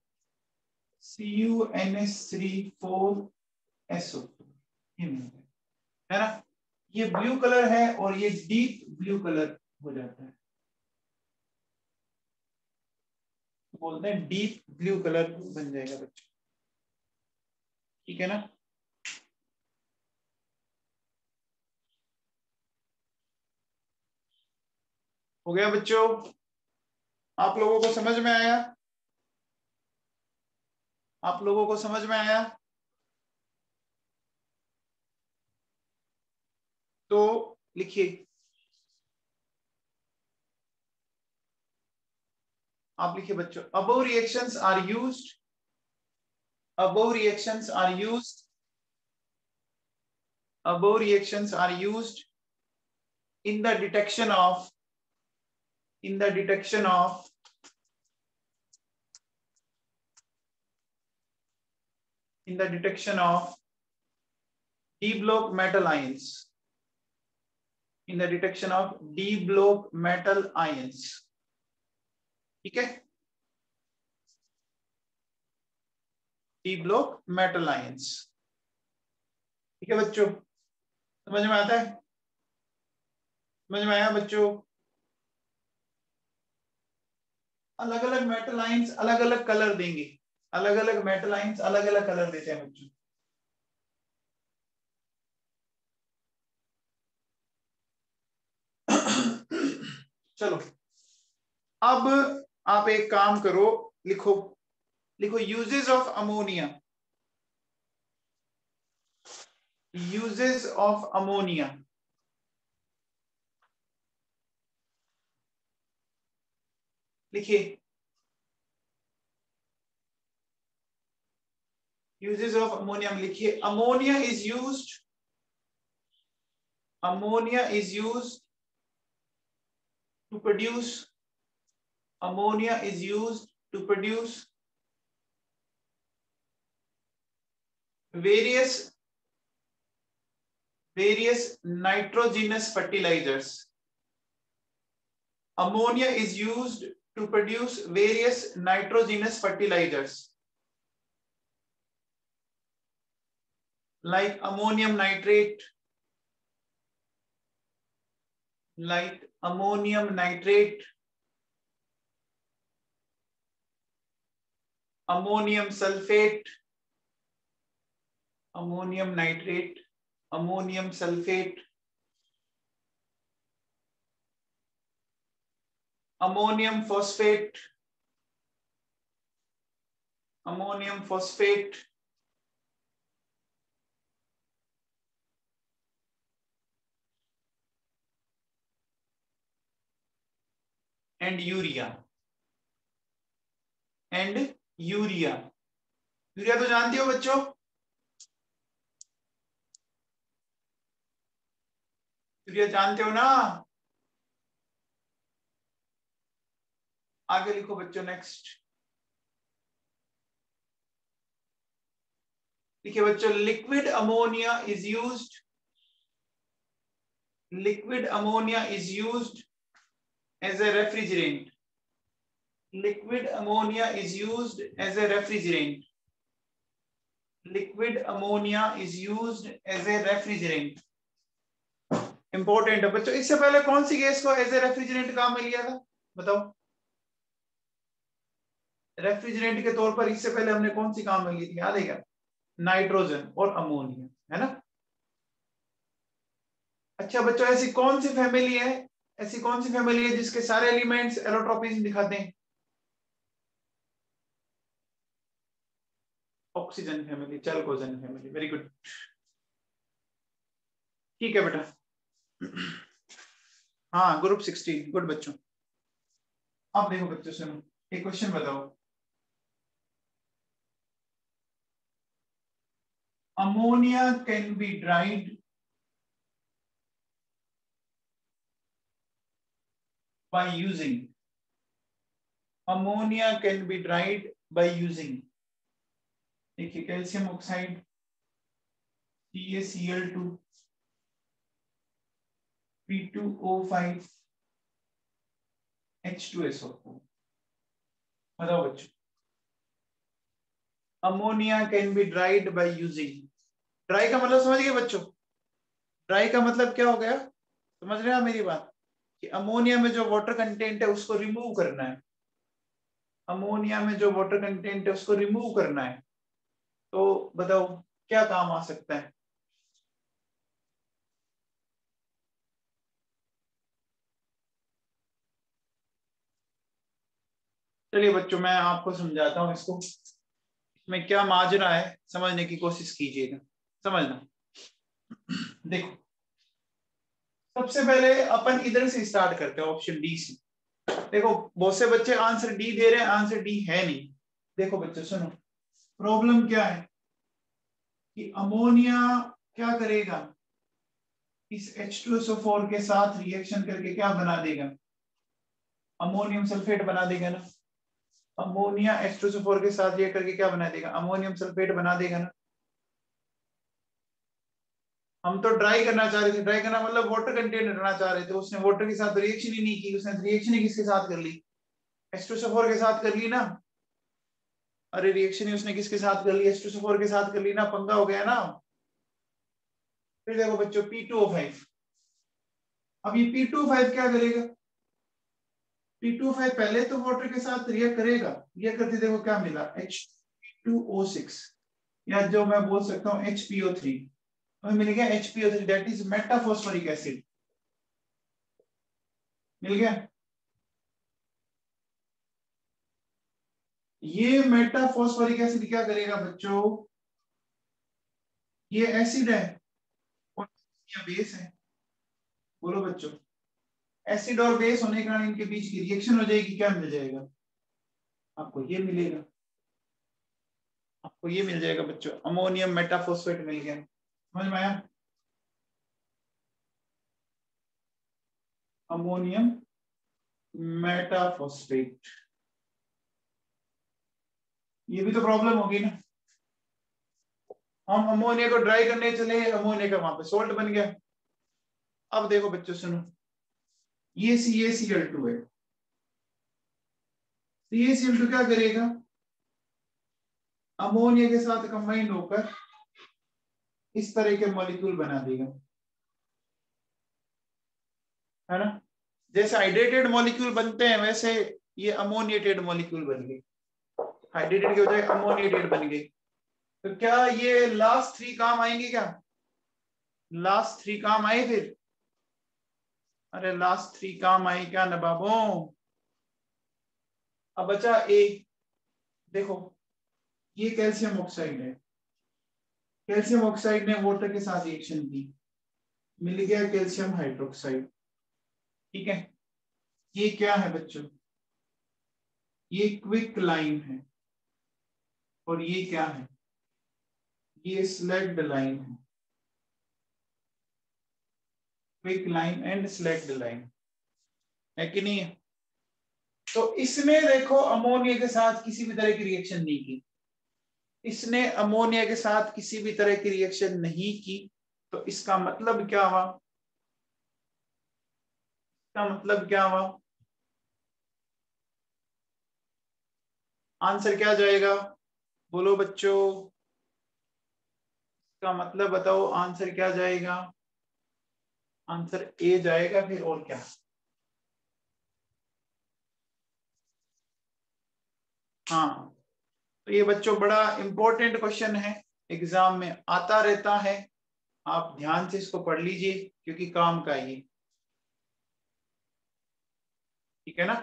CuNH3 4SO2, ये मिल जाएगा, है ना। ये ब्लू कलर है और ये डीप ब्लू कलर हो जाता है, तो बोलते हैं डीप ब्लू कलर बन जाएगा बच्चों, ठीक है ना। हो गया बच्चों, आप लोगों को समझ में आया, आप लोगों को समझ में आया। तो लिखिए आप लिखिए बच्चों, above reactions are used, above reactions are used, above reactions are used in the detection of, in the detection of in the detection of d block metal ions, in the detection of d block metal ions. ठीक है, d block metal ions. ठीक है बच्चों, समझ में आता है? समझ में आया बच्चों? अलग अलग मेटल आयंस अलग अलग कलर देंगे, अलग अलग मेटल आयंस अलग अलग कलर देते हैं बच्चों. चलो अब आप एक काम करो, लिखो लिखो uses of ammonia, uses of ammonia. लिखिए यूजेस ऑफ अमोनिया में लिखिए, ammonia is used, ammonia is used to produce, ammonia is used to produce various nitrogenous fertilizers. Ammonia is used to produce various nitrogenous fertilizers like ammonium nitrate, like ammonium nitrate, ammonium sulfate, ammonium nitrate, ammonium sulfate, ammonium phosphate, ammonium phosphate, and urea, and urea. Urea तो जानती हो बच्चों, urea जानते हो ना? आगे लिखो बच्चों, नेक्स्ट लिखिए बच्चों, liquid ammonia is used, liquid ammonia is used as a refrigerant, liquid ammonia is used as a refrigerant, liquid ammonia is used as a refrigerant. Important है बच्चों, इससे पहले कौन सी गैस को एज ए रेफ्रिजरेंट काम में लिया था बताओ? रेफ्रिजरेंट के तौर पर इससे पहले हमने कौन सी काम में ली थी, याद है क्या? नाइट्रोजन और अमोनिया, है ना? अच्छा बच्चों, ऐसी कौन सी फैमिली है, ऐसी कौन सी फैमिली है जिसके सारे एलिमेंट्स एलोट्रोपिज्म दिखाते हैं? Oxygen family, chalcogen family. Very good, ठीक है बेटा. हाँ, ग्रुप 16, गुड बच्चों. अब देखो बच्चों, सुनो एक क्वेश्चन बताओ. Ammonia can be dried by using, ammonia can be dried by using, देखिए calcium oxide CaCl2 P2O5 H2SO4. बताओ बच्चों, ammonia can be dried by using. Dry का मतलब समझ गए बच्चों? ड्राई का मतलब क्या हो गया, समझ रहे हैं मेरी बात? कि अमोनिया में जो वाटर कंटेंट है उसको रिमूव करना है, अमोनिया में जो वाटर कंटेंट है उसको रिमूव करना है. तो बताओ क्या काम आ सकता है? चलिए बच्चों, मैं आपको समझाता हूं इसको, इसमें क्या माजरा है समझने की कोशिश कीजिएगा, समझना. देखो सबसे पहले अपन इधर से स्टार्ट करते हैं, ऑप्शन डी से. देखो बहुत से बच्चे आंसर डी दे रहे हैं, आंसर डी है नहीं। देखो बच्चों सुनो, प्रॉब्लम क्या है कि अमोनिया क्या करेगा, इस H2SO4 के साथ रिएक्शन करके क्या बना देगा, अमोनियम सल्फेट बना देगा ना। अमोनिया H2SO4 के साथ रिएक्ट करके क्या बना देगा, अमोनियम सल्फेट बना देगा ना। हम तो ड्राई करना चाह रहे थे, ड्राई करना मतलब वाटर कंटेंट हटाना चाह रहे थे, उसने वाटर के साथ रिएक्शन ही नहीं की, उसने रिएक्शन ही किसके साथ कर ली, H2SO4 के साथ कर ली ना। अरे रिएक्शन ही उसने किसके साथ कर ली, H2SO4 के साथ कर ली ना, पंगा हो गया ना। फिर देखो बच्चों P2O5, अब ये P2O5 क्या करेगा, P2O5 पहले तो वाटर के साथ रिएक्ट करेगा, रिएक्ट करते देखो क्या मिला H2O6, या जो मैं बोल सकता हूँ HPO3, हमें मिल गया HPO3 that is metaphosphoric acid, मिल गया। ये मेटाफॉस्फोरिक एसिड क्या करेगा बच्चों, ये एसिड है और ये बेस है, बोलो बच्चों, एसिड और बेस होने के कारण इनके बीच की रिएक्शन हो जाएगी, क्या मिल जाएगा आपको, ये मिलेगा, आपको ये मिल जाएगा बच्चों, अमोनियम मेटाफॉस्फेट मिल गया, समझ में आया, अमोनियम मेटाफॉस्फेट। ये भी तो प्रॉब्लम होगी ना, हम अमोनिया को ड्राई करने चले, अमोनिया का वहां पे सोल्ट बन गया। अब देखो बच्चों सुनो, ये CaCl2 है, CaCl2 क्या करेगा, अमोनिया के साथ कंबाइंड होकर इस तरह के मॉलिक्यूल बना देगा, है ना। जैसे हाइड्रेटेड मॉलिक्यूल बनते हैं वैसे ये अमोनिएटेड मॉलिक्यूल बन गए, हाइड्रेटेड के बजाय अमोनिएटेड बन गए। तो क्या ये लास्ट थ्री काम आएंगे क्या, लास्ट थ्री काम आए फिर, अरे लास्ट थ्री काम आए क्या नवाबों। अब बचा ए, देखो ये कैल्शियम ऑक्साइड है, कैल्शियम ऑक्साइड ने वाटर के साथ रिएक्शन की, मिल गया कैल्शियम हाइड्रोक्साइड, ठीक है। ये क्या है बच्चों, ये क्विक लाइन है, और ये क्या है, ये स्लैग्ड लाइन है, quick line and slagged line, है कि नहीं है। तो इसने देखो अमोनिया के साथ किसी भी तरह की रिएक्शन नहीं की, इसने अमोनिया के साथ किसी भी तरह की रिएक्शन नहीं की, तो इसका मतलब क्या हुआ, इसका मतलब क्या हुआ, आंसर क्या जाएगा, बोलो बच्चों, इसका मतलब बताओ आंसर क्या जाएगा, आंसर ए जाएगा, फिर और क्या। हाँ, तो ये बच्चों बड़ा इंपॉर्टेंट क्वेश्चन है, एग्जाम में आता रहता है, आप ध्यान से इसको पढ़ लीजिए क्योंकि काम का ये, ठीक है ना।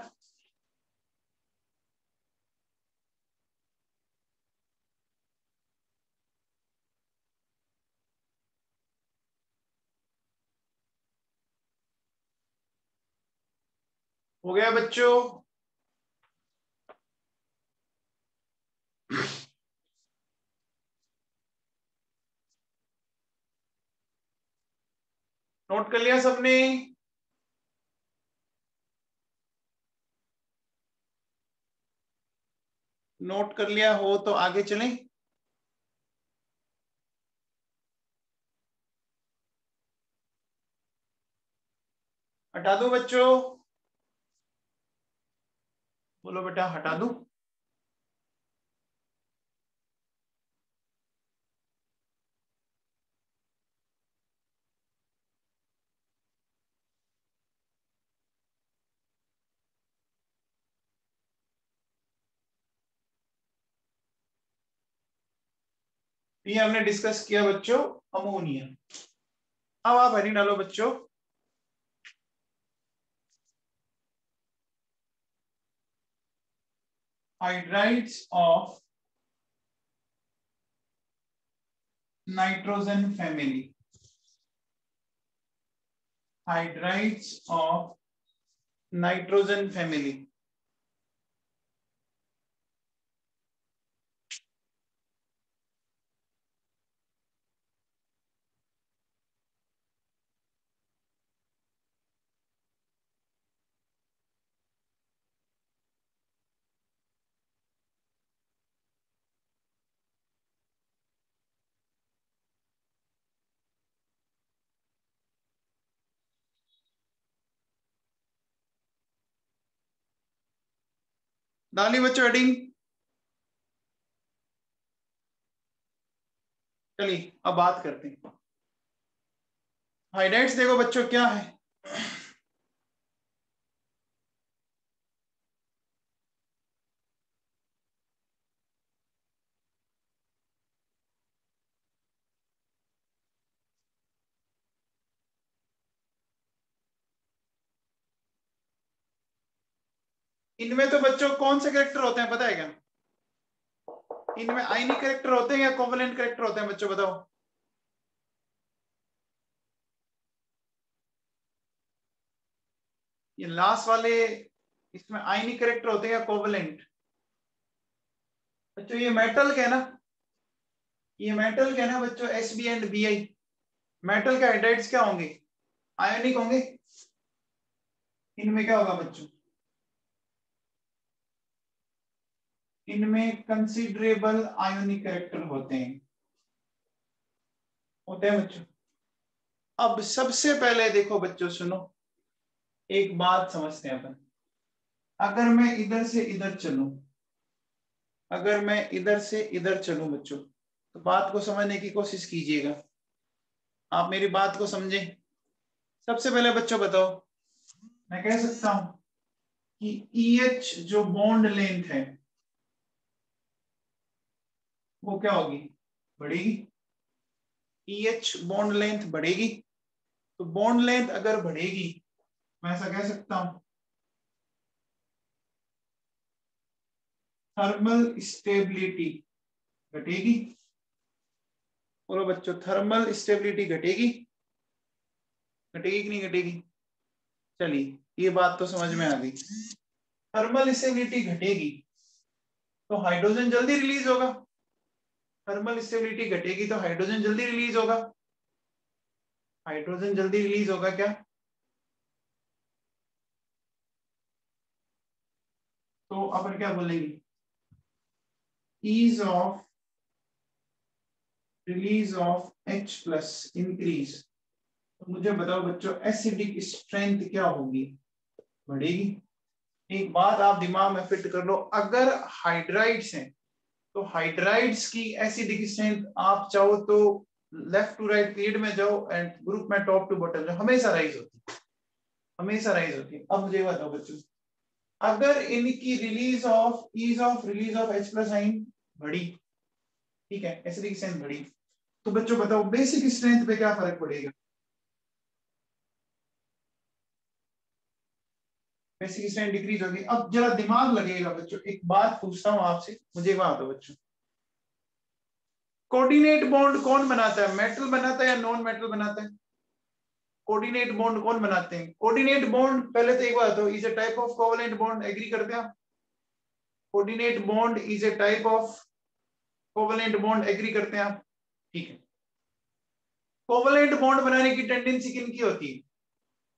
हो गया बच्चों, नोट कर लिया सबने, नोट कर लिया हो तो आगे चलें। हटा दो बच्चों, बोलो बेटा हटा दो, ये हमने डिस्कस किया बच्चों अमोनिया। अब आप हेडिंग डालो बच्चों, hydrides of nitrogen family, hydrides of nitrogen family. डाली बच्चों हेडिंग। चलिए अब बात करते हैं। हाइड्राइड्स देखो बच्चों क्या है। इनमें तो बच्चों कौन से कैरेक्टर होते हैं पता है क्या? इनमें आयनिक कैरेक्टर होते हैं या कोवेलेंट कैरेक्टर होते हैं बच्चों बताओ? ये लास्ट वाले इसमें आयनिक कैरेक्टर होते हैं या कोवेलेंट? बच्चों ये मेटल के है ना, ये मेटल के है ना बच्चों, S B and B I. Metal के हाइड्राइड्स क्या होंगे? आयनिक होंगे। इनमें क्या होगा बच्चों? इनमें कंसीडरेबल आयोनिक कैरेक्टर होते हैं बच्चों। अब सबसे पहले देखो बच्चों सुनो, एक बात समझते हैं अपन। अगर मैं इधर से इधर चलूं, अगर मैं इधर से इधर चलूं बच्चों, तो बात को समझने की कोशिश कीजिएगा, आप मेरी बात को समझें। सबसे पहले बच्चों बताओ, मैं कह सकता हूं कि EH जो बॉन्ड लेंथ है वो क्या होगी? बढ़ेगी। EH बॉन्ड लेंथ बढ़ेगी। तो बॉन्ड लेंथ अगर बढ़ेगी, मैं ऐसा कह सकता हूं थर्मल स्टेबिलिटी घटेगी। बोलो बच्चों, थर्मल स्टेबिलिटी घटेगी? घटेगी कि नहीं घटेगी? चलिए ये बात तो समझ में आ गई। थर्मल स्टेबिलिटी घटेगी तो हाइड्रोजन जल्दी रिलीज होगा। थर्मल स्टेबिलिटी घटेगी तो हाइड्रोजन जल्दी रिलीज होगा। हाइड्रोजन जल्दी रिलीज होगा क्या? तो अपन क्या बोलेंगे? Ease of release of H plus increase. तो मुझे बताओ बच्चों, एसिडिक स्ट्रेंथ क्या होगी? बढ़ेगी। एक बात आप दिमाग में फिट कर लो, अगर हाइड्राइड्स हैं तो हाइड्राइड्स की एसिडिक स्ट्रेंथ आप चाहो तो लेफ्ट टू राइट पीरियड में जाओ एंड ग्रुप में टॉप टू बॉटम जाओ, हमेशा राइज होती है, हमेशा राइज होती है। अब मुझे बताओ बच्चों, अगर इनकी release of ease of release of H plus ion बढ़ी, ठीक है, एसिडिक स्ट्रेंथ बढ़ी, तो बच्चों बताओ बेसिक स्ट्रेंथ पे क्या फर्क पड़ेगा? बेसिक स्ट्रेंथ डिक्रीज होगी। अब जरा दिमाग लगेगा बच्चों, एक बात पूछता हूं आपसे, मुझे बात हो बच्चों, कोऑर्डिनेट बॉन्ड कौन बनाता है? मेटल बनाता है या नॉन मेटल बनाता है? कोऑर्डिनेट बॉन्ड कौन बनाते हैं? कोऑर्डिनेट बॉन्ड पहले तो एक बात हो, is a type of covalent bond, agree करते हैं आप? Coordinate bond is a type of covalent bond, agree करते हैं आप? ठीक है। कोवेलेंट बॉन्ड बनाने की टेंडेंसी किनकी होती है?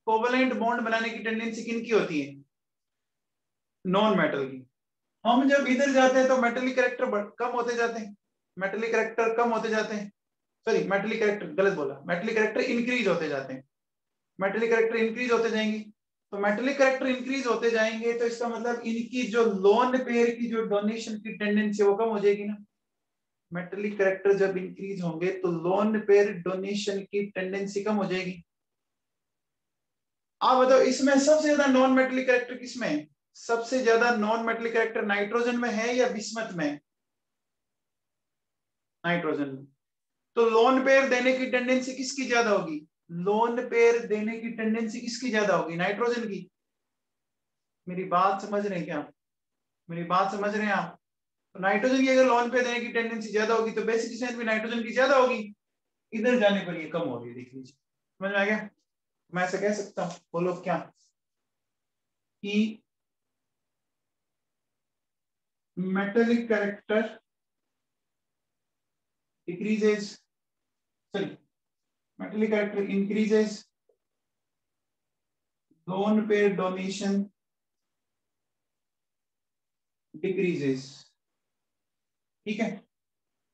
कोवेलेंट बॉन्ड बनाने की टेंडेंसी किनकी होती है? नॉन मेटल की। हम जब इधर जाते हैं तो मेटलिक कैरेक्टर कम होते जाते हैं, मेटलिक कैरेक्टर कम होते जाते हैं, सॉरी मेटलिक कैरेक्टर गलत बोला, मेटलिक कैरेक्टर इंक्रीज होते जाते हैं, मेटलिक कैरेक्टर इंक्रीज होते जाएंगे। तो मेटलिक कैरेक्टर इंक्रीज होते जाएंगे तो इसका मतलब इनकी जो लोन पेयर की जो डोनेशन की टेंडेंसी है वो कम हो जाएगी ना। मेटलिक कैरेक्टर जब इंक्रीज होंगे तो लोन पेयर डोनेशन की टेंडेंसी कम हो जाएगी। आप बताओ इसमें सबसे ज्यादा नॉन मेटलिक कैरेक्टर किसमें है? सबसे ज्यादा नॉन मेटलिक कैरेक्टर नाइट्रोजन में है या बिस्मथ में? नाइट्रोजन में। तो लोन पेयर देने की टेंडेंसी किसकी ज्यादा होगी? लोन पेयर देने की टेंडेंसी किसकी ज्यादा होगी? नाइट्रोजन की। मेरी बात समझ रहे हैं क्या? मेरी बात समझ रहे हैं आप? तो नाइट्रोजन की अगर लोन पेयर देने की टेंडेंसी ज्यादा होगी तो बेसिक स्ट्रेंथ भी नाइट्रोजन की ज्यादा होगी, इधर जाने पर ये कम होगी। देख लीजिए, समझ में आ गया? मैं ऐसे कह सकता हूँ, बोलो क्या? कि metallic character decreases, sorry, metallic character increases, lone pair donation decreases. ठीक है,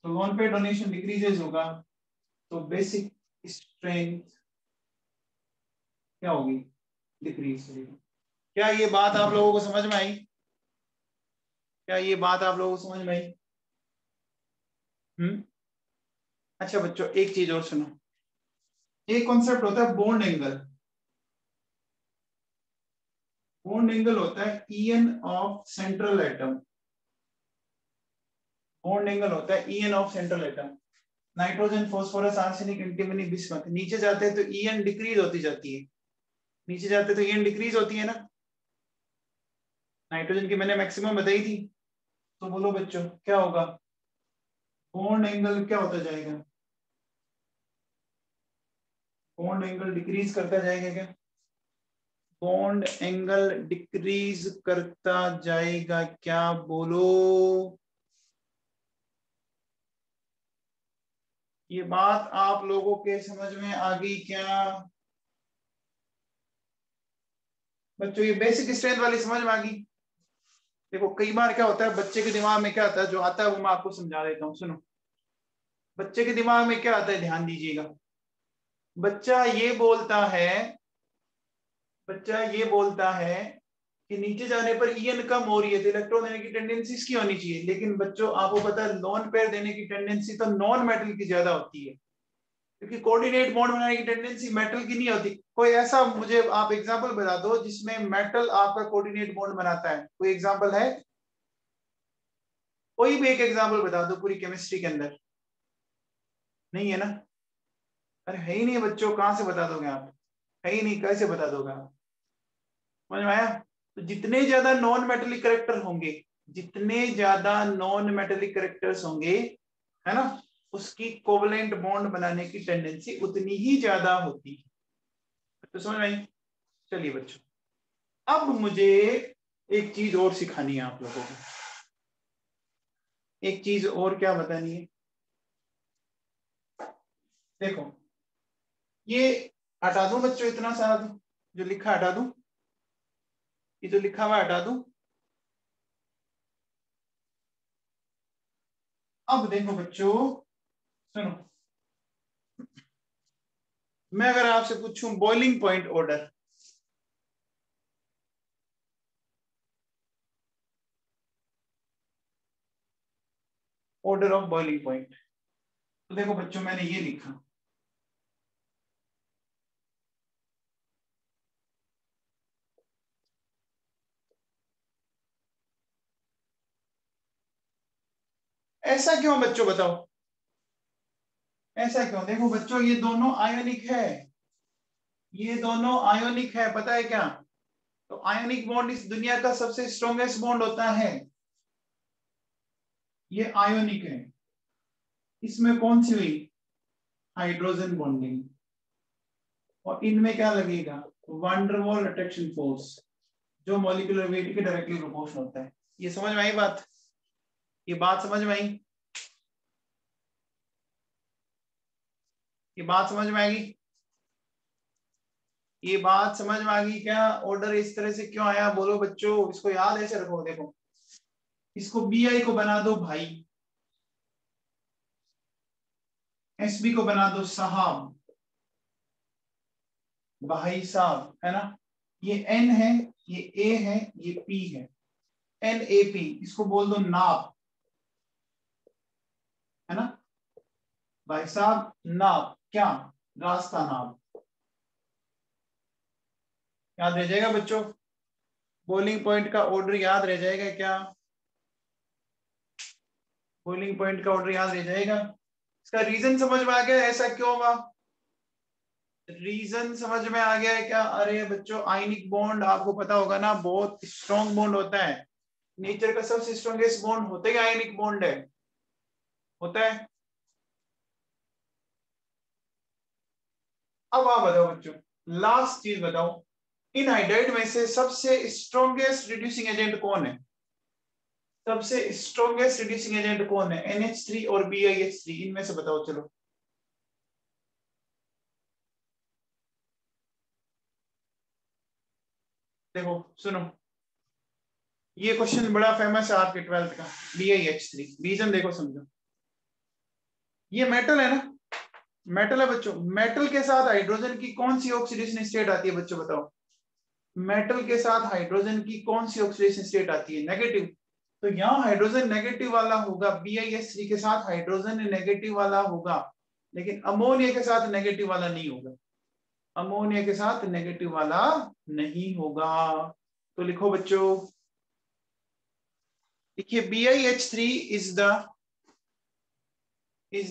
तो lone pair donation decreases होगा तो बेसिक स्ट्रेंथ क्या होगी, डिक्रीज होगी। क्या ये बात आप लोगों को समझ में आई? क्या ये बात आप लोगों को समझ में आई? अच्छा बच्चों, एक चीज और सुनो, एक कॉन्सेप्ट होता है बॉन्ड एंगल। बॉन्ड एंगल होता है EN of central atom. Bond angle होता है EN of central atom. Nitrogen, phosphorus, arsenic, antimony, bismuth, नीचे जाते हैं तो ईएन डिक्रीज होती जाती है, नीचे जाते तो ईएन डिक्रीज होती है ना। नाइट्रोजन की मैंने मैक्सिमम बताई थी, तो बोलो बच्चों क्या होगा, बॉन्ड एंगल क्या होता जाएगा, बॉन्ड एंगल डिक्रीज करता जाएगा क्या, बॉन्ड एंगल डिक्रीज करता जाएगा क्या, बोलो। ये बात आप लोगों के समझ में आ गई क्या बच्चों? ये बेसिक स्ट्रेंथ वाली समझ में आ गई। देखो कई बार क्या होता है, बच्चे के दिमाग में क्या आता है, जो आता है वो मैं आपको समझा देता हूँ, सुनो। बच्चे के दिमाग में क्या आता है, ध्यान दीजिएगा। बच्चा ये बोलता है, बच्चा ये बोलता है कि नीचे जाने पर ईएन कम हो रही है तो इलेक्ट्रॉन देने की टेंडेंसी इसकी होनी चाहिए, लेकिन बच्चों आपको पता है लोन पेयर देने की टेंडेंसी तो नॉन मेटल की ज्यादा होती है, क्योंकि कोऑर्डिनेट बॉन्ड बनाने की टेंडेंसी मेटल की नहीं होती। कोई ऐसा मुझे आप एग्जांपल बता दो जिसमें मेटल आपका कोऑर्डिनेट बॉन्ड बनाता है, कोई एग्जांपल है? कोई भी एक एग्जांपल बता दो पूरी केमिस्ट्री के अंदर। नहीं है ना? अरे है ही नहीं बच्चों, कहां से बता दोगे आप, है ही नहीं, कैसे बता दोगे आप? समझ में आया? तो जितने ज्यादा नॉन मेटेलिक कैरेक्टर होंगे, जितने ज्यादा नॉन मेटेलिक कैरेक्टर्स होंगे, है ना, उसकी कोवलेंट बॉन्ड बनाने की टेंडेंसी उतनी ही ज्यादा होती है। तो समझ में आई? चलिए बच्चों, अब मुझे एक चीज और सिखानी है आप लोगों को, एक चीज और क्या बतानी है। देखो ये हटा दूं बच्चों, इतना सारा जो लिखा हटा दूं, ये जो लिखा हुआ हटा दूं। अब देखो बच्चों सुनो, मैं अगर आपसे पूछूं boiling point order, order of boiling point, तो देखो बच्चों मैंने ये लिखा, ऐसा क्यों बच्चों बताओ, ऐसा क्यों? देखो बच्चों ये दोनों आयोनिक है, ये दोनों आयोनिक है, पता है क्या? तो आयोनिक बॉन्ड इस दुनिया का सबसे स्ट्रॉन्गेस्ट बॉन्ड होता है, ये आयोनिक है। इसमें कौन सी हुई, हाइड्रोजन बॉन्डिंग, और इनमें क्या लगेगा, वंडरवॉल अट्रैक्शन फोर्स, जो मॉलिक्यूलर वेट के डायरेक्टली प्रोपोर्शनल होता है। ये समझ में आई बात? ये बात समझ में आई? ये बात समझ में आएगी? ये बात समझ में आ गई क्या? ऑर्डर इस तरह से क्यों आया, बोलो बच्चों, इसको याद ऐसे रखो। देखो इसको बीआई को बना दो भाई, एसबी को बना दो साहब, भाई साहब, है ना। ये एन है, ये ए है, ये पी है, एन ए पी, इसको बोल दो नाप, है ना भाई साहब, नाप क्या, रास्ता नाप। याद रह जाएगा बच्चों? बॉइलिंग पॉइंट का ऑर्डर याद रह जाएगा क्या? बॉइलिंग पॉइंट का ऑर्डर याद रह जाएगा? इसका रीजन समझ में आ गया ऐसा क्यों हुआ? रीजन समझ में आ गया है क्या? अरे बच्चों आयनिक बॉन्ड आपको पता होगा ना, बहुत स्ट्रॉन्ग बॉन्ड होता है, नेचर का सबसे स्ट्रॉन्गेस्ट बॉन्ड होता ही आयनिक बॉन्ड है, होता है। अब आप बताओ बच्चों, लास्ट चीज बताओ, इन हाइड्राइड में से सबसे स्ट्रॉन्गेस्ट रिड्यूसिंग एजेंट कौन है? सबसे स्ट्रॉन्गेस्ट रिड्यूसिंग एजेंट कौन है? NH3 और BiH3, इनमें से बताओ। चलो देखो सुनो, ये क्वेश्चन बड़ा फेमस है आपके 12th का। BiH3 रीजन देखो समझो। ये मेटल है ना, मेटल है बच्चों। मेटल के साथ हाइड्रोजन की कौन सी ऑक्सीडेशन स्टेट आती है बच्चों बताओ? मेटल के साथ हाइड्रोजन की कौन सी ऑक्सीडेशन स्टेट आती है? नेगेटिव। तो यहाँ हाइड्रोजन नेगेटिव वाला होगा, BiH3 के साथ हाइड्रोजन नेगेटिव वाला होगा, लेकिन अमोनिया के साथ नेगेटिव वाला नहीं होगा। अमोनिया के साथ नेगेटिव वाला नहीं होगा। तो लिखो बच्चों, देखिए BiH3 is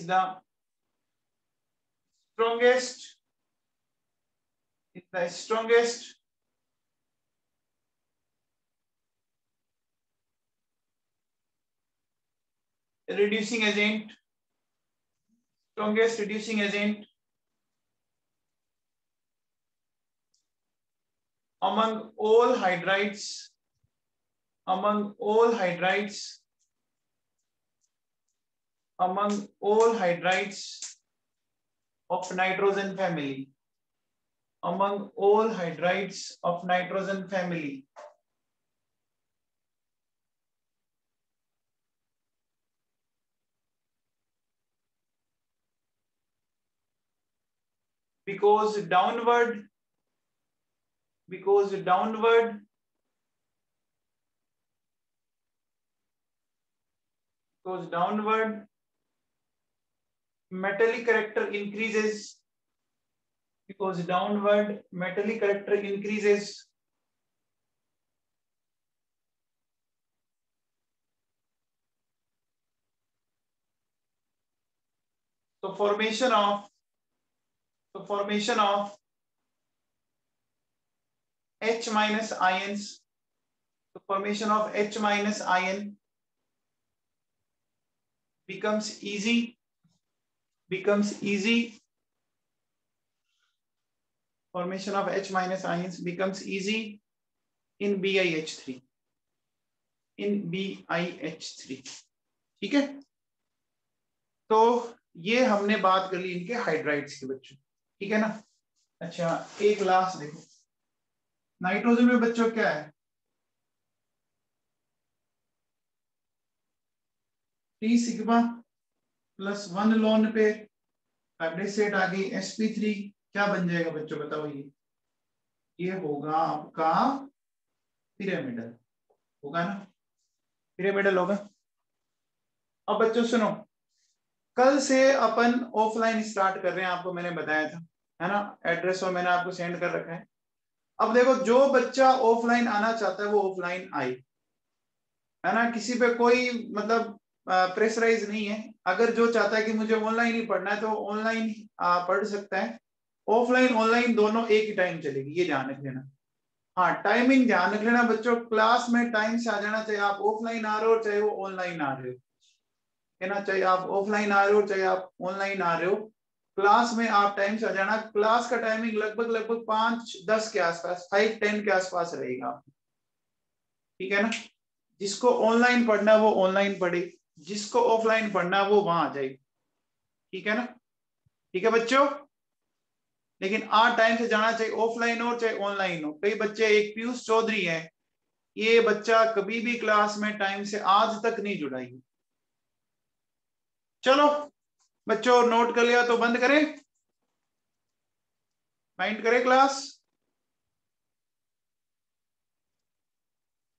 the strongest reducing agent, among all hydrides of nitrogen family, because downward metallic character increases, so formation of H minus ions, ion becomes easy. Formation of H minus ions becomes easy in BiH3. ठीक है, तो ये हमने बात कर ली इनके hydrides के बच्चों, ठीक है ना। अच्छा एक लास्ट देखो, नाइट्रोजन में बच्चों क्या है? 3 सिग्मा प्लस 1 लोन पे हाइड्रोक्साइड आ गई sp3, क्या बन जाएगा बच्चों बताओ? ये होगा आपका पिरामिडल, होगा ना, पिरामिडल होगा। अब बच्चों सुनो, कल से अपन ऑफलाइन स्टार्ट कर रहे हैं, आपको मैंने बताया था, है ना, एड्रेस और मैंने आपको सेंड कर रखा है। अब देखो जो बच्चा ऑफलाइन आना चाहता है वो ऑफलाइन आए, है ना, किसी पे कोई मतलब प्रेशराइज नहीं है। अगर जो चाहता है कि मुझे ऑनलाइन ही पढ़ना है तो ऑनलाइन पढ़ सकता है। ऑफलाइन ऑनलाइन दोनों एक ही टाइम चलेगी, ये ध्यान रख लेना। हाँ टाइमिंग ध्यान रख लेना बच्चों, क्लास में टाइम से आ जाना, चाहे आप ऑफलाइन आ रहे हो चाहे वो ऑनलाइन आ रहे हो, है ना, चाहे आप ऑफलाइन आ रहे हो चाहे आप ऑनलाइन आ रहे हो, क्लास में आप टाइम से आ जाना। क्लास का टाइमिंग लगभग 5-10 के आसपास, 5-10 के आसपास रहेगा, ठीक है ना। जिसको ऑनलाइन पढ़ना है वो ऑनलाइन पढ़े, जिसको ऑफलाइन पढ़ना है वो वहां आ जाए, ठीक है ना। ठीक है बच्चों, लेकिन टाइम से जाना, चाहिए ऑफलाइन हो चाहे ऑनलाइन हो। कई बच्चे, एक पीयूष चौधरी है, ये बच्चा कभी भी क्लास में टाइम से आज तक नहीं जुड़ा है। चलो बच्चों नोट कर लिया तो बंद करें, माइंड करें क्लास।